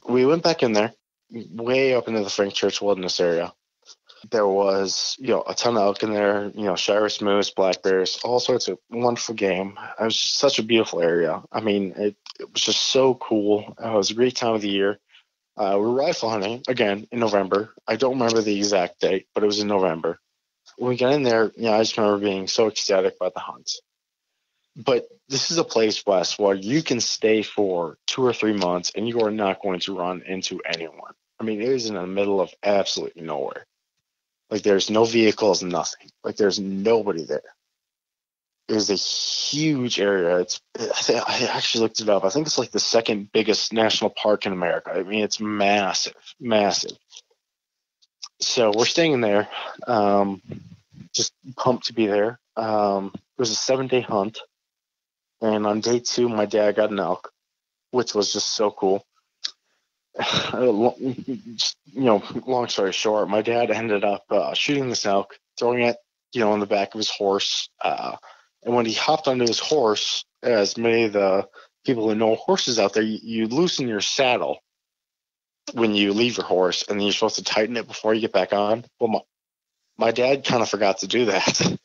We went back in there, way up into the Frank Church Wilderness area. There was, a ton of elk in there, Shiras moose, black bears, all sorts of wonderful game. It was just such a beautiful area. I mean, it was just so cool. It was a great time of the year. We were rifle hunting, again, in November. I don't remember the exact date, but it was in November. When we got in there, I just remember being so ecstatic about the hunts. But this is a place, Wes, where you can stay for 2 or 3 months and you are not going to run into anyone. I mean, it is in the middle of absolutely nowhere. Like, there's no vehicles, nothing. Like, there's nobody there. It is a huge area. I actually looked it up. I think it's like the second biggest national park in America. I mean, it's massive, massive. So we're staying in there. Just pumped to be there. It was a 7-day hunt. And on day 2, my dad got an elk, which was just so cool. Long story short, my dad ended up shooting this elk, throwing it, on the back of his horse. And when he hopped onto his horse, as many of the people who know horses out there, you loosen your saddle when you leave your horse, and then you're supposed to tighten it before you get back on. Well, my dad kind of forgot to do that.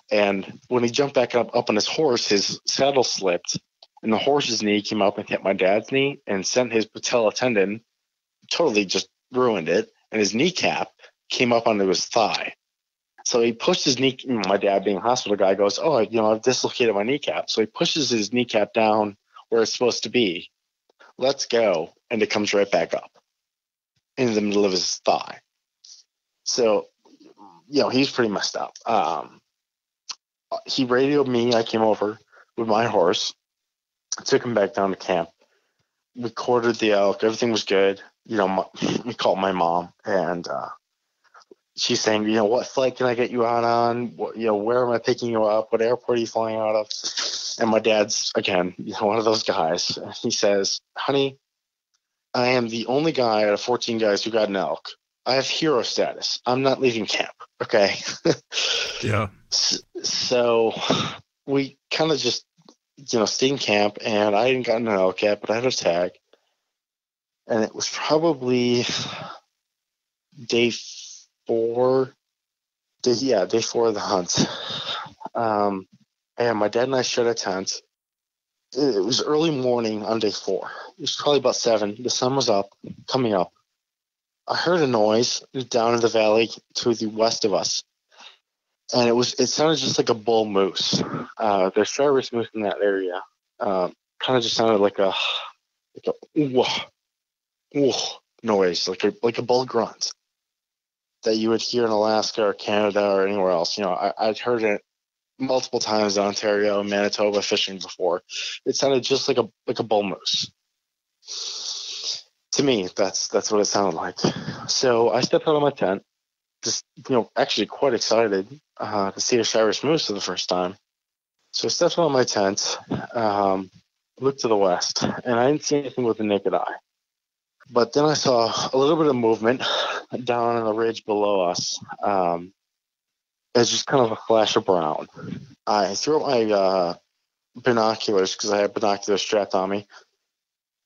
And when he jumped back up on his horse, his saddle slipped, and the horse's knee came up and hit my dad's knee and sent his patella tendon, totally just ruined it, and his kneecap came up onto his thigh. So he pushed his knee. My dad, being a hospital guy, goes, "Oh, I've dislocated my kneecap." So he pushes his kneecap down where it's supposed to be. Let's go, and it comes right back up in the middle of his thigh. So, he's pretty messed up. He radioed me. I came over with my horse, took him back down to camp. We quartered the elk. Everything was good. We called my mom, and she's saying, what flight can I get you out on? Where am I picking you up? What airport are you flying out of? And my dad's, again, one of those guys. He says, honey, I am the only guy out of 14 guys who got an elk. I have hero status. I'm not leaving camp. Okay. Yeah. So we kind of just, stayed in camp, and I hadn't gotten an elk yet, but I had a tag. And it was probably day 4 of the hunt. And my dad and I shared a tent. It was early morning on day 4. It was probably about 7. The sun was coming up. I heard a noise down in the valley to the west of us. And it sounded just like a bull moose. There's Shiras moose in that area. Kind of just sounded like a ooh. ooh, noise, like a bull grunt that you would hear in Alaska or Canada or anywhere else. I'd heard it multiple times in Ontario and Manitoba fishing before. It sounded just like a bull moose. To me, that's what it sounded like. So I stepped out of my tent, just actually quite excited to see a Shiras moose for the first time. So I stepped out of my tent, looked to the west, and I didn't see anything with the naked eye. But then I saw a little bit of movement down on the ridge below us. It's just kind of a flash of brown. I threw up my binoculars because I had binoculars strapped on me,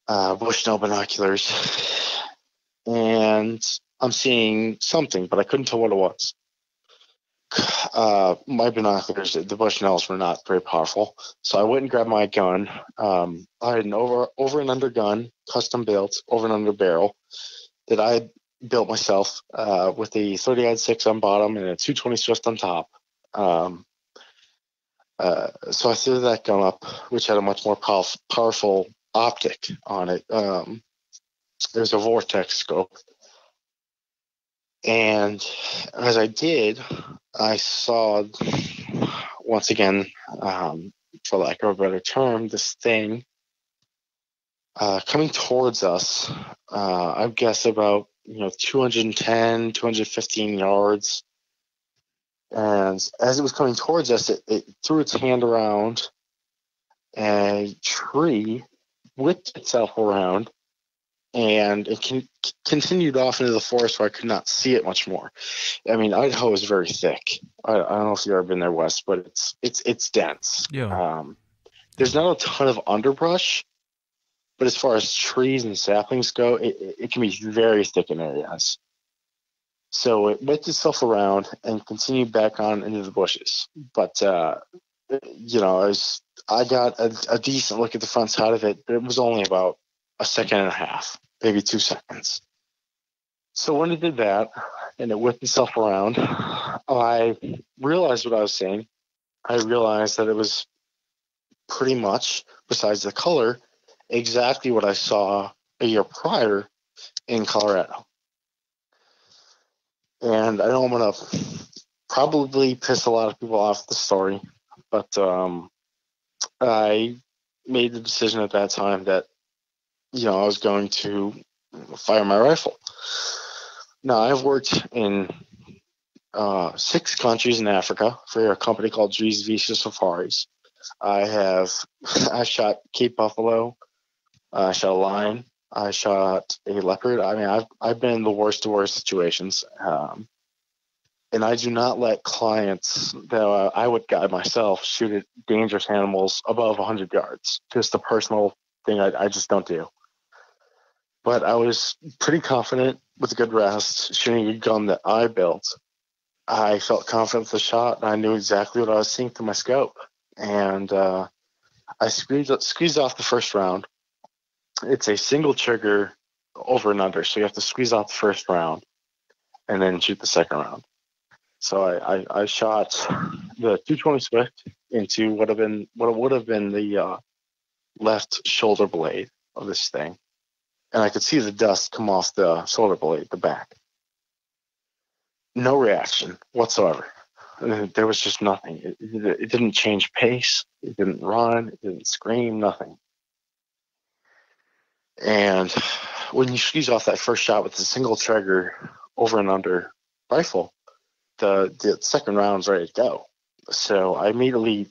Bushnell binoculars, and I'm seeing something, but I couldn't tell what it was. My binoculars, the Bushnells, were not very powerful, so I went and grabbed my gun. I had an over and under gun, custom built, over and under barrel that I had built myself with a 30-06 on bottom and a 220 Swift on top. So I threw that gun up, which had a much more powerful optic on it. There's a vortex scope. And as I did, I saw, once again, for lack of a better term, this thing coming towards us. I guess about 210, 215 yards. And as it was coming towards us, it threw its hand around, and a tree whipped itself around, and it continued off into the forest where I could not see it much more. I mean, Idaho is very thick. I don't know if you've ever been there, Wes, but it's dense. Yeah. There's not a ton of underbrush, but as far as trees and saplings go, it can be very thick in areas. So it whipped itself around and continued back on into the bushes. But I got a decent look at the front side of it, but it was only about a second and a half, maybe 2 seconds. So when it did that and it whipped itself around, I realized what I was seeing. I realized that it was pretty much, besides the color, exactly what I saw a year prior in Colorado. And I know I'm going to probably piss a lot of people off with the story, but I made the decision at that time that, I was going to fire my rifle. Now, I've worked in 6 countries in Africa for a company called G's Visa Safaris. I shot Cape buffalo. I shot a lion. I shot a leopard. I mean, I've been in the worst of worst situations. And I do not let clients that I would guide myself shoot at dangerous animals above 100 yards. Just a personal thing I just don't do. But I was pretty confident with a good rest shooting a gun that I built. I felt confident with the shot, and I knew exactly what I was seeing through my scope. And I squeezed off the first round. It's a single trigger over and under, so you have to squeeze off the first round and then shoot the second round. So I shot the 220 Swift into what would have been the left shoulder blade of this thing, and I could see the dust come off the shoulder blade, the back. No reaction whatsoever. There was just nothing. It didn't change pace. It didn't run. It didn't scream. Nothing. And when you squeeze off that first shot with a single trigger over and under rifle, the second round's ready to go. So I immediately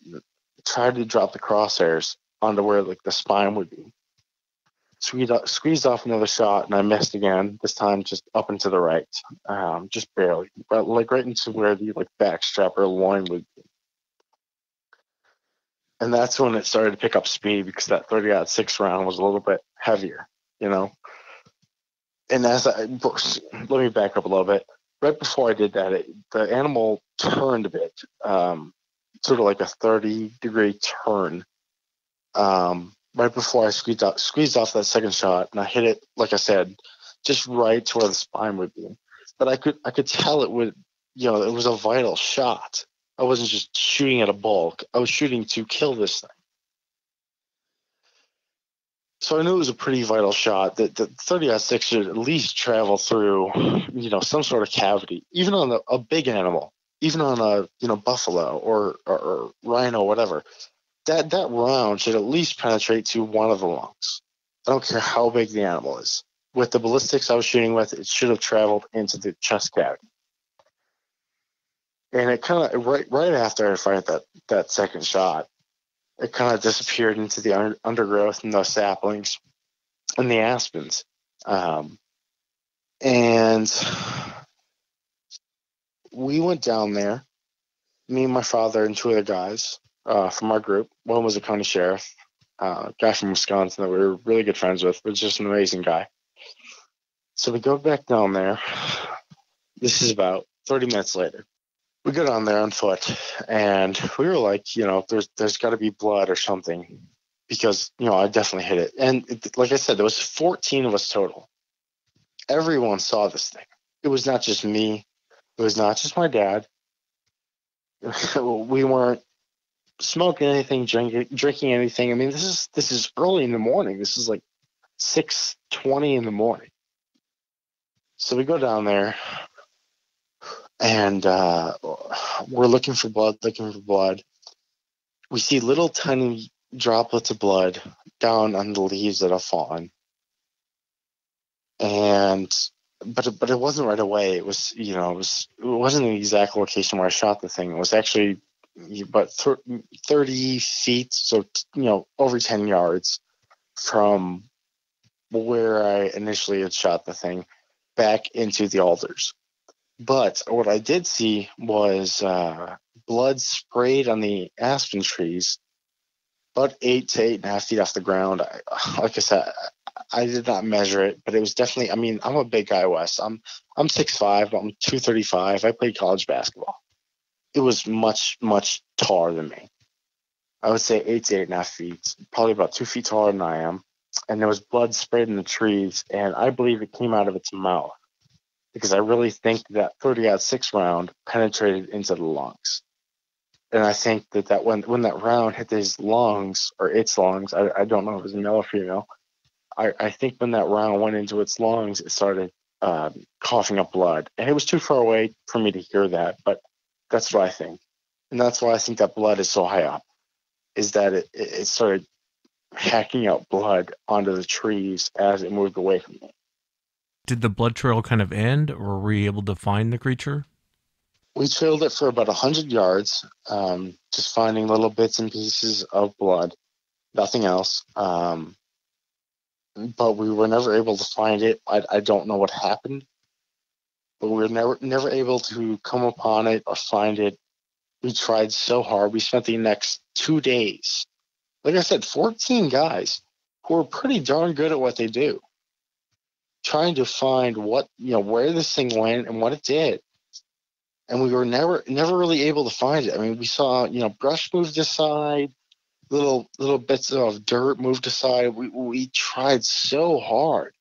tried to drop the crosshairs onto where the spine would be. Squeezed off another shot, and I missed again. This time, just up and to the right, just barely, but right into where the back strap or loin would be. And that's when it started to pick up speed because that 30-06 round was a little bit heavier, And let me back up a little bit. Right before I did that, the animal turned a bit, sort of like a 30-degree turn. Right before I squeezed off that second shot, and I hit it, like I said, just right to where the spine would be. But I could tell it would, it was a vital shot. I wasn't just shooting at a bulk. I was shooting to kill this thing. So I knew it was a pretty vital shot. That the 30-06 should at least travel through, some sort of cavity, even on a big animal, even on a buffalo or rhino, whatever. That round should at least penetrate to one of the lungs. I don't care how big the animal is. With the ballistics I was shooting with, it should have traveled into the chest cavity. And it kind of right after I fired that second shot, it kind of disappeared into the undergrowth and the saplings and the aspens. And we went down there, me and my father and two other guys from our group. One was a county sheriff, a guy from Wisconsin that we were really good friends with, but just an amazing guy. So we go back down there. This is about 30 minutes later. We go down there on foot, and we were like, there's got to be blood or something, because, I definitely hit it. And like I said, there was 14 of us total. Everyone saw this thing. It was not just me. It was not just my dad. We weren't smoking anything, drinking anything. I mean, this is early in the morning. This is like 6:20 in the morning. So we go down there, and we're looking for blood. We see little tiny droplets of blood down on the leaves that have fallen, but it wasn't right away. It was it wasn't the exact location where I shot the thing. It was actually about 30 feet, so over 10 yards from where I initially had shot the thing, back into the alders. But what I did see was blood sprayed on the aspen trees, about 8 to 8.5 feet off the ground. Like I said, I did not measure it, but it was definitely. I mean, I'm a big guy, Wes. I'm 6'5", I'm 235. I played college basketball. It was much taller than me. I would say 8 to 8.5 feet, probably about 2 feet taller than I am. And there was blood sprayed in the trees, and I believe it came out of its mouth, because I really think that 30-06 round penetrated into the lungs. And I think that when that round hit his lungs, or its lungs, I don't know if it was male or female, I think when that round went into its lungs, it started coughing up blood. And it was too far away for me to hear that, but that's what I think. And that's why I think that blood is so high up, is that it started hacking out blood onto the trees as it moved away from me. Did the blood trail kind of end, or were we able to find the creature? We trailed it for about 100 yards, just finding little bits and pieces of blood, nothing else. But we were never able to find it. I don't know what happened, but we were never able to come upon it or find it. We tried so hard. We spent the next 2 days, like I said, 14 guys who are pretty darn good at what they do, trying to find where this thing went and what it did. And we were never really able to find it. I mean, we saw, brush moved aside, little bits of dirt moved aside. We tried so hard.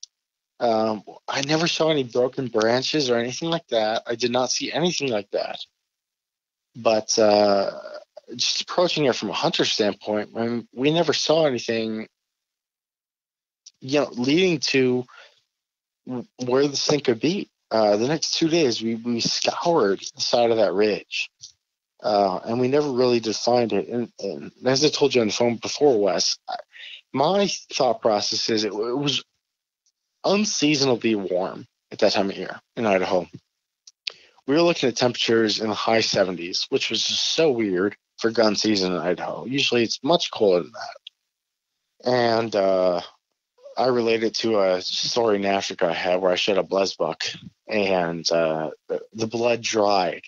I never saw any broken branches or anything like that. I did not see anything like that. But just approaching it from a hunter standpoint, we never saw anything, leading to where this thing could be. The next 2 days, we scoured the side of that ridge, and we never really did find it. And as I told you on the phone before, Wes, my thought process is it was unseasonably warm at that time of year in Idaho. We were looking at temperatures in the high 70s, which was just so weird for gun season in Idaho. Usually it's much colder than that. And I related to a story in Africa I had where I shot a blesbuck, and the blood dried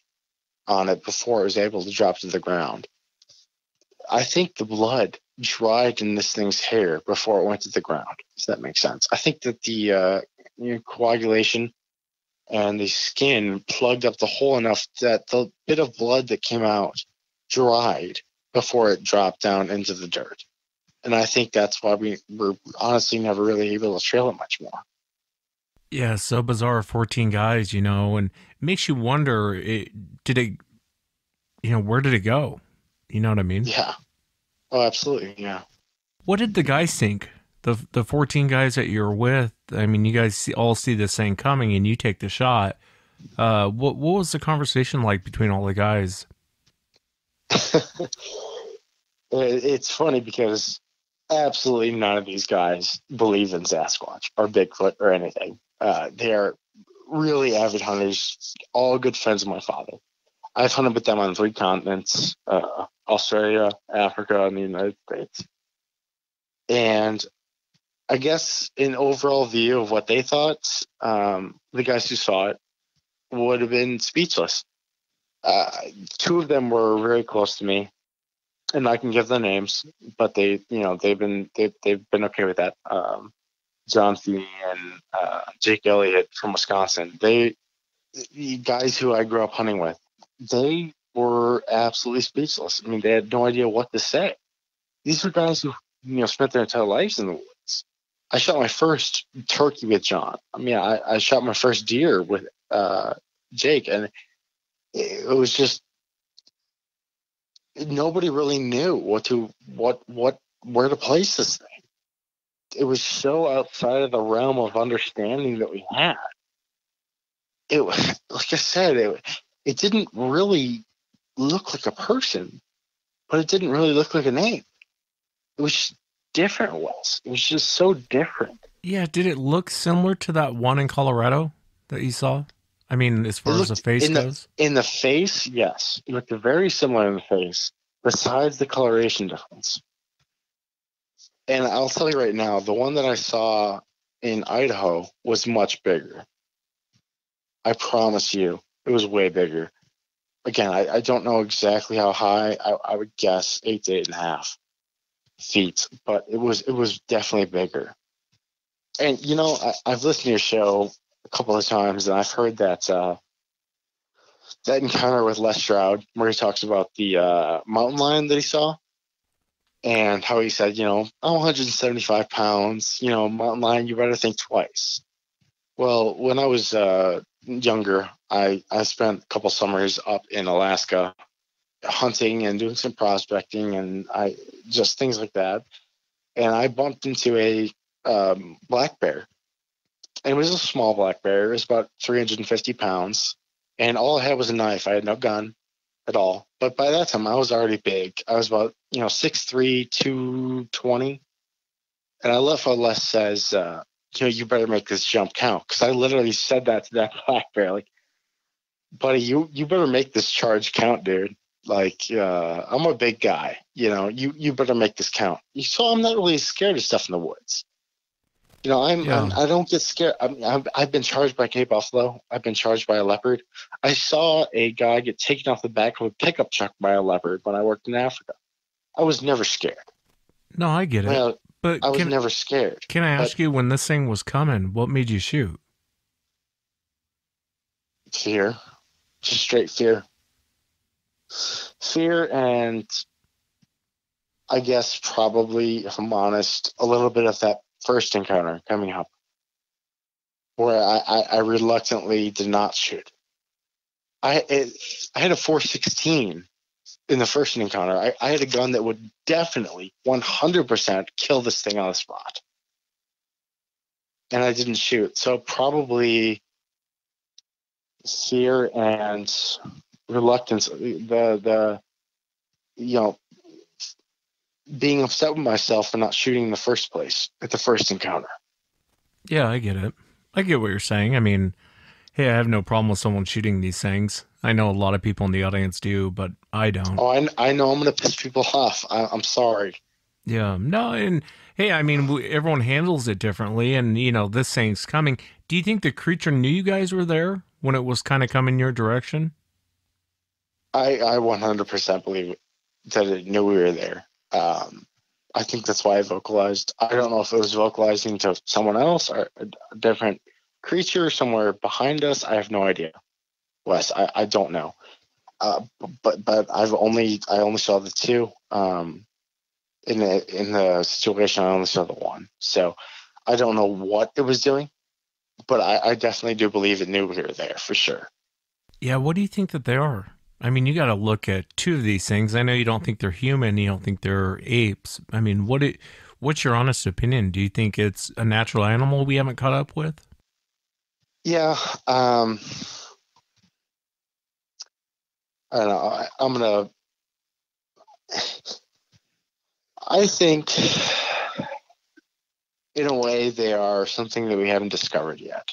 on it before it was able to drop to the ground. I think the blood dried in this thing's hair before it went to the ground. Does that make sense? I think that the coagulation and the skin plugged up the hole enough that the bit of blood that came out dried before it dropped down into the dirt. And I think that's why we were honestly never really able to trail it much more. Yeah, so bizarre, 14 guys, and it makes you wonder, where did it go? You know what I mean? Yeah. Oh, absolutely, yeah. What did the guys think the 14 guys that you're with, I mean, you guys all see this thing coming, and you take the shot. What was the conversation like between all the guys? It's funny because absolutely none of these guys believe in Sasquatch or Bigfoot or anything. They are really avid hunters, all good friends of my father. I've hunted with them on 3 continents, Australia, Africa, and the United States. And I guess an overall view of what they thought, the guys who saw it would have been speechless. Uh, 2 of them were very close to me, and I can give the names, but they've been okay with that. John Feeney and Jake Elliott from Wisconsin. The guys who I grew up hunting with, they were absolutely speechless. I mean, they had no idea what to say. These were guys who spent their entire lives in the woods. I shot my first turkey with John. I mean, I shot my first deer with Jake, and it was just nobody really knew where to place this thing. It was so outside of the realm of understanding that we had. It was, like I said, it didn't really look like a person, but it didn't really look like an ape. It was just different, Wes. It was just so different. Yeah, did it look similar to that one in Colorado that you saw? I mean, as far as the face goes? In the face, yes. It looked very similar in the face, besides the coloration difference. And I'll tell you right now, the one that I saw in Idaho was much bigger. I promise you, it was way bigger. Again, I don't know exactly how high. I would guess 8 to 8.5 feet, but it was definitely bigger. And I've listened to your show a couple of times, and I've heard that encounter with Les Stroud, where he talks about the mountain lion that he saw, and how he said, I'm 175 pounds, mountain lion, you better think twice. Well, when I was younger, I spent a couple summers up in Alaska hunting and doing some prospecting and just things like that. And I bumped into a black bear. And it was a small black bear. It was about 350 pounds. And all I had was a knife. I had no gun at all. But by that time, I was already big. I was about, 6'3", 220. And I love how Les says, you better make this jump count. Because I literally said that to that black bear. Like, buddy, you better make this charge count, dude. Like, I'm a big guy. You better make this count. So I'm not really scared of stuff in the woods. I don't get scared. I've been charged by Cape Buffalo. I've been charged by a leopard. I saw a guy get taken off the back of a pickup truck by a leopard when I worked in Africa. I was never scared. No, I get it. But I was never scared. Can I ask you, when this thing was coming, what made you shoot? Fear. Just straight fear. Fear, and I guess probably, if I'm honest, a little bit of that first encounter coming up, where I reluctantly did not shoot. I had a 416 in the first encounter. I had a gun that would definitely 100% kill this thing on the spot, and I didn't shoot. So probably fear and reluctance, being upset with myself for not shooting in the first place at the first encounter. Yeah, I get it. I get what you're saying. I mean, hey, I have no problem with someone shooting these things. I know a lot of people in the audience do, but I don't. Oh, I know I'm going to piss people off. I'm sorry. Yeah, no, and hey, I mean, everyone handles it differently, and this thing's coming. Do you think the creature knew you guys were there when it was kind of coming your direction? I 100% believe that it knew we were there. I think that's why I vocalized. I don't know if it was vocalizing to someone else or a different creature somewhere behind us. I have no idea, Wes. I don't know. But I only saw the 2. In the situation, I only saw the 1. So I don't know what it was doing, but I definitely do believe it knew we were there for sure. Yeah, what do you think that they are? I mean, you got to look at 2 of these things. I know you don't think they're human. You don't think they're apes. I mean, what What's your honest opinion? Do you think it's a natural animal we haven't caught up with? Yeah. I don't know. I think in a way they are something that we haven't discovered yet.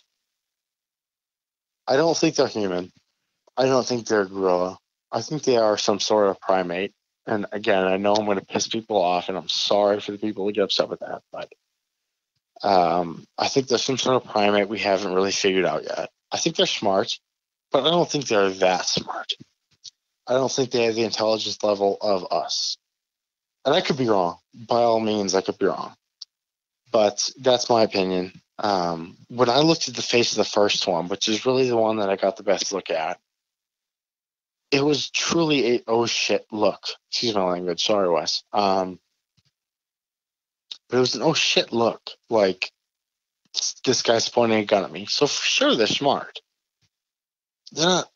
I don't think they're human. I don't think they're a gorilla. I think they are some sort of primate. And again, I know I'm going to piss people off, and I'm sorry for the people who get upset with that, but I think there's some sort of primate we haven't really figured out yet. I think they're smart, but I don't think they're that smart. I don't think they have the intelligence level of us. And I could be wrong. By all means, I could be wrong. But that's my opinion. When I looked at the face of the first one, which is really the one that I got the best look at, it was truly a oh shit look. Excuse my language. Sorry, Wes. But it was an oh shit look. Like, this guy's pointing a gun at me. So for sure they're smart. They're not,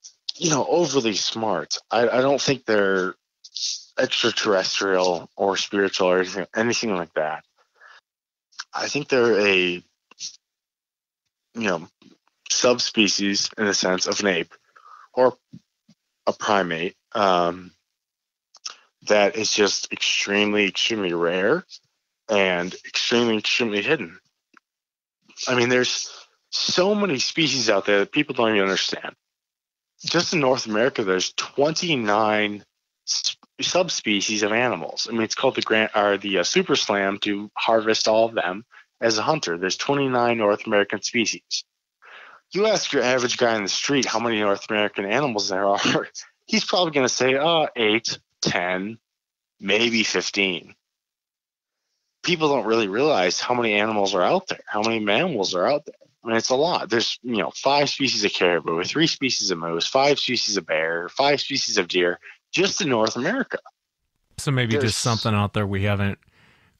overly smart. I don't think they're extraterrestrial or spiritual or anything like that. I think they're a, subspecies in the sense of an ape or a primate that is just extremely, extremely rare and extremely, extremely hidden. I mean, there's so many species out there that people don't even understand. Just in North America, there's 29 subspecies of animals. I mean, it's called the Super Slam to harvest all of them as a hunter. There's 29 North American species. You ask your average guy in the street how many North American animals there are, he's probably going to say 8, 10, maybe 15. People don't really realize how many animals are out there, how many mammals are out there. I mean, it's a lot. There's, 5 species of caribou, 3 species of moose, 5 species of bear, 5 species of deer, just in North America. So maybe just something out there we haven't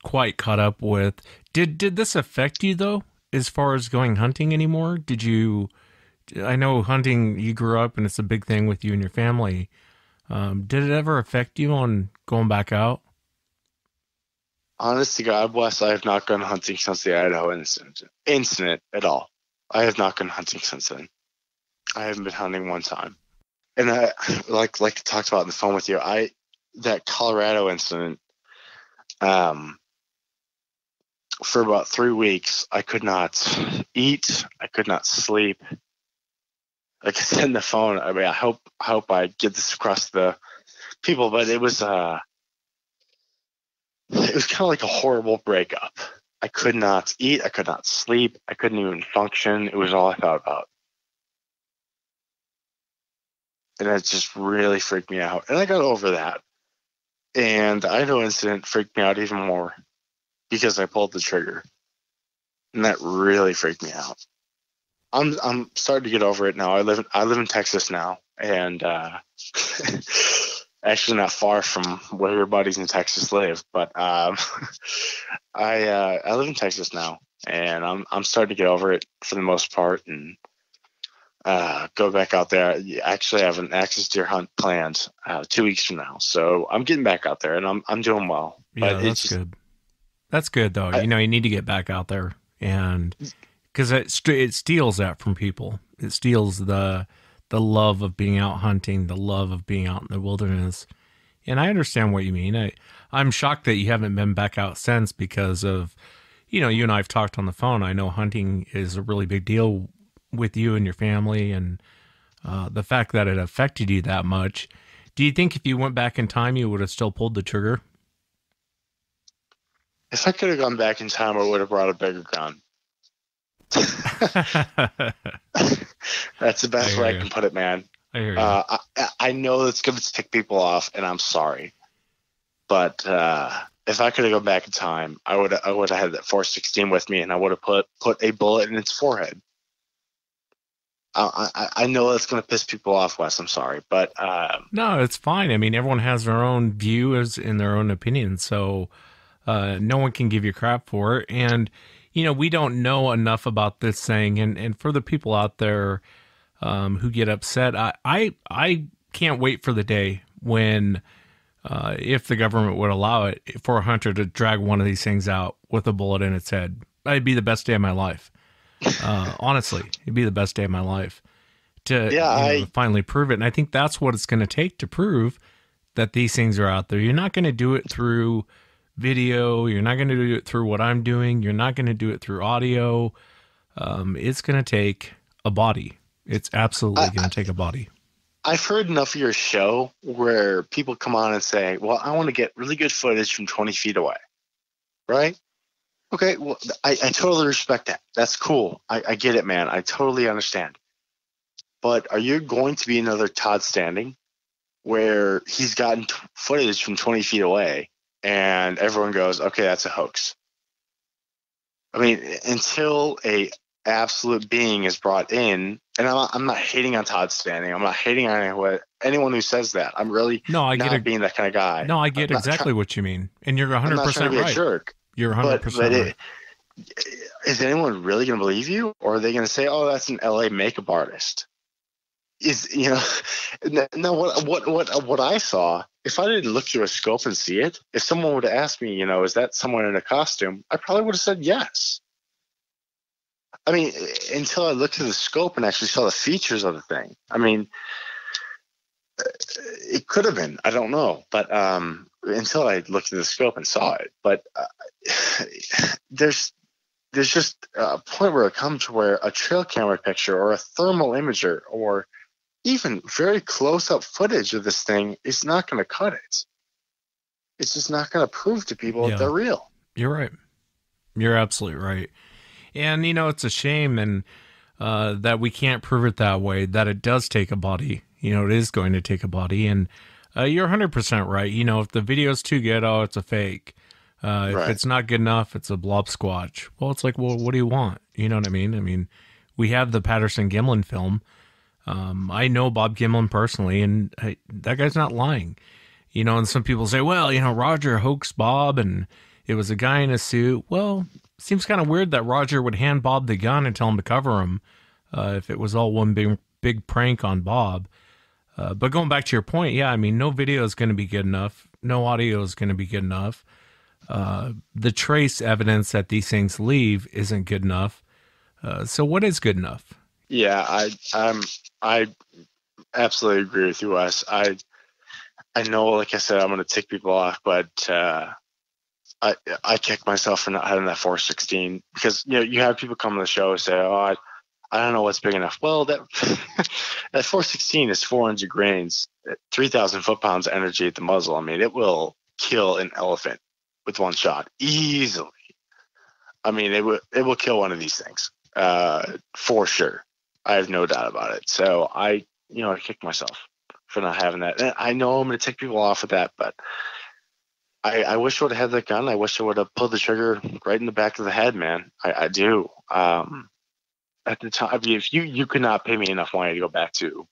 quite caught up with. Did this affect you, though, as far as going hunting anymore? I know hunting, you grew up and it's a big thing with you and your family. Did it ever affect you on going back out? Honest to God, Wes, I have not gone hunting since the Idaho incident at all. I have not gone hunting since then. I haven't been hunting one time. And I like I talked about on the phone with you, that Colorado incident, for about 3 weeks, I could not eat, I could not sleep. Like I said on the phone, I mean, I hope I get this across to the people, but it was kind of like a horrible breakup. I could not eat, I could not sleep, I couldn't even function. It was all I thought about. And it just really freaked me out. And I got over that. And the Idaho incident freaked me out even more because I pulled the trigger. And that really freaked me out. I'm starting to get over it now. I live in Texas now, and actually not far from where your buddies in Texas live. But I live in Texas now, and I'm starting to get over it for the most part, and go back out there. Actually, I have an axis deer hunt planned 2 weeks from now, so I'm getting back out there, and I'm doing well. Yeah, but that's good. That's good though. You need to get back out there, and because it steals that from people. It steals the love of being out hunting, the love of being out in the wilderness. And I understand what you mean. I'm shocked that you haven't been back out since because of, you and I have talked on the phone. I know hunting is a really big deal with you and your family, and the fact that it affected you that much. Do you think if you went back in time, you would have still pulled the trigger? If I could have gone back in time, I would have brought a bigger gun. That's the best way I can put it, man. I hear you. I know it's going to tick people off, and I'm sorry. But if I could have gone back in time, I would have had that 416 with me, and I would have put a bullet in its forehead. I know that's going to piss people off, Wes. I'm sorry, but no, it's fine. I mean, everyone has their own view in their own opinion, so no one can give you crap for it. And we don't know enough about this thing. And for the people out there who get upset, I can't wait for the day when if the government would allow it, for a hunter to drag one of these things out with a bullet in its head. It'd be the best day of my life. Honestly, it'd be the best day of my life to finally prove it. And I think that's what it's going to take to prove that these things are out there. You're not going to do it through video. You're not going to do it through what I'm doing. You're not going to do it through audio. It's going to take a body. It's absolutely going to take a body. I've heard enough of your show where people come on and say, well, I want to get really good footage from 20 feet away. Right? Okay, well, I totally respect that. That's cool. I get it, man. I totally understand. But are you going to be another Todd Standing where he's gotten footage from 20 feet away and everyone goes, okay, that's a hoax? I mean, until a absolute being is brought in, and I'm not hating on Todd Standing. I'm not hating on anyone who says that. I'm really not being that kind of guy. No, I get exactly what you mean. And you're 100% right. I'm not trying to be a jerk. You're 100% right. Is anyone really going to believe you? Or are they going to say, oh, that's an LA makeup artist? Now what I saw, if I didn't look through a scope and see it, if someone would have asked me, is that someone in a costume? I probably would have said yes. I mean, until I looked through the scope and actually saw the features of the thing. I mean, it could have been. I don't know. But until I looked through the scope and saw it. But there's just a point where it comes where a trail camera picture or a thermal imager or even very close-up footage of this thing is not going to cut it. It's just not going to prove to people that they're real. You're right. You're absolutely right. And, it's a shame and that we can't prove it that way, that it does take a body. It is going to take a body. And you're 100% right. If the video's too good, it's a fake. If it's not good enough, it's a blob squatch. Well, it's like, well, what do you want? You know what I mean? I mean, we have the Patterson-Gimlin film. I know Bob Gimlin personally, and that guy's not lying. And some people say, well, Roger hoaxed Bob, and it was a guy in a suit. Well, seems kind of weird that Roger would hand Bob the gun and tell him to cover him if it was all one big prank on Bob. But going back to your point, yeah, I mean, no video is going to be good enough. No audio is going to be good enough. The trace evidence that these things leave isn't good enough. So what is good enough? Yeah, I absolutely agree with you, Wes. I know, like I said, I'm going to tick people off, but I kick myself for not having that 416 because you have people come on the show and say, oh, I don't know what's big enough. Well, that 416 is 400 grains, 3,000 foot-pounds of energy at the muzzle. I mean, it will kill an elephant with one shot easily. I mean, it will kill one of these things for sure. I have no doubt about it. So I kick myself for not having that. And I know I'm going to tick people off with that, but I wish I would have had that gun. I wish I would have pulled the trigger right in the back of the head, man. I do. At the time, if you could not pay me enough money to go back to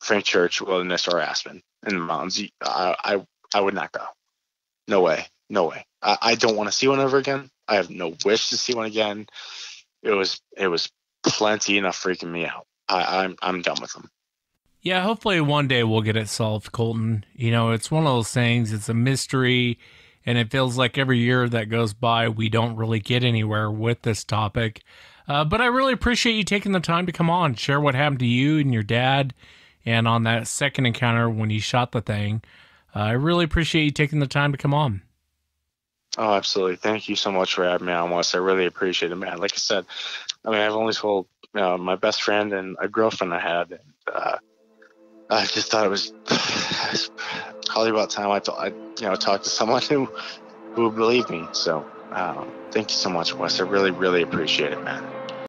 Frank Church, Wilderness, or Aspen in the mountains, I would not go. No way. No way. I don't want to see one ever again. I have no wish to see one again. It was plenty enough freaking me out. I'm done with them. Yeah, hopefully one day we'll get it solved, Colton. It's one of those things, it's a mystery, and it feels like every year that goes by, we don't really get anywhere with this topic. But I really appreciate you taking the time to come on, share what happened to you and your dad, and on that second encounter when you shot the thing. I really appreciate you taking the time to come on. Oh, absolutely. Thank you so much for having me on, Wes. I really appreciate it, man. Like I said, I've only told my best friend and a girlfriend I had, and I just thought it was probably about time I talked to someone who would believe me. So thank you so much, Wes. I really, really appreciate it, man.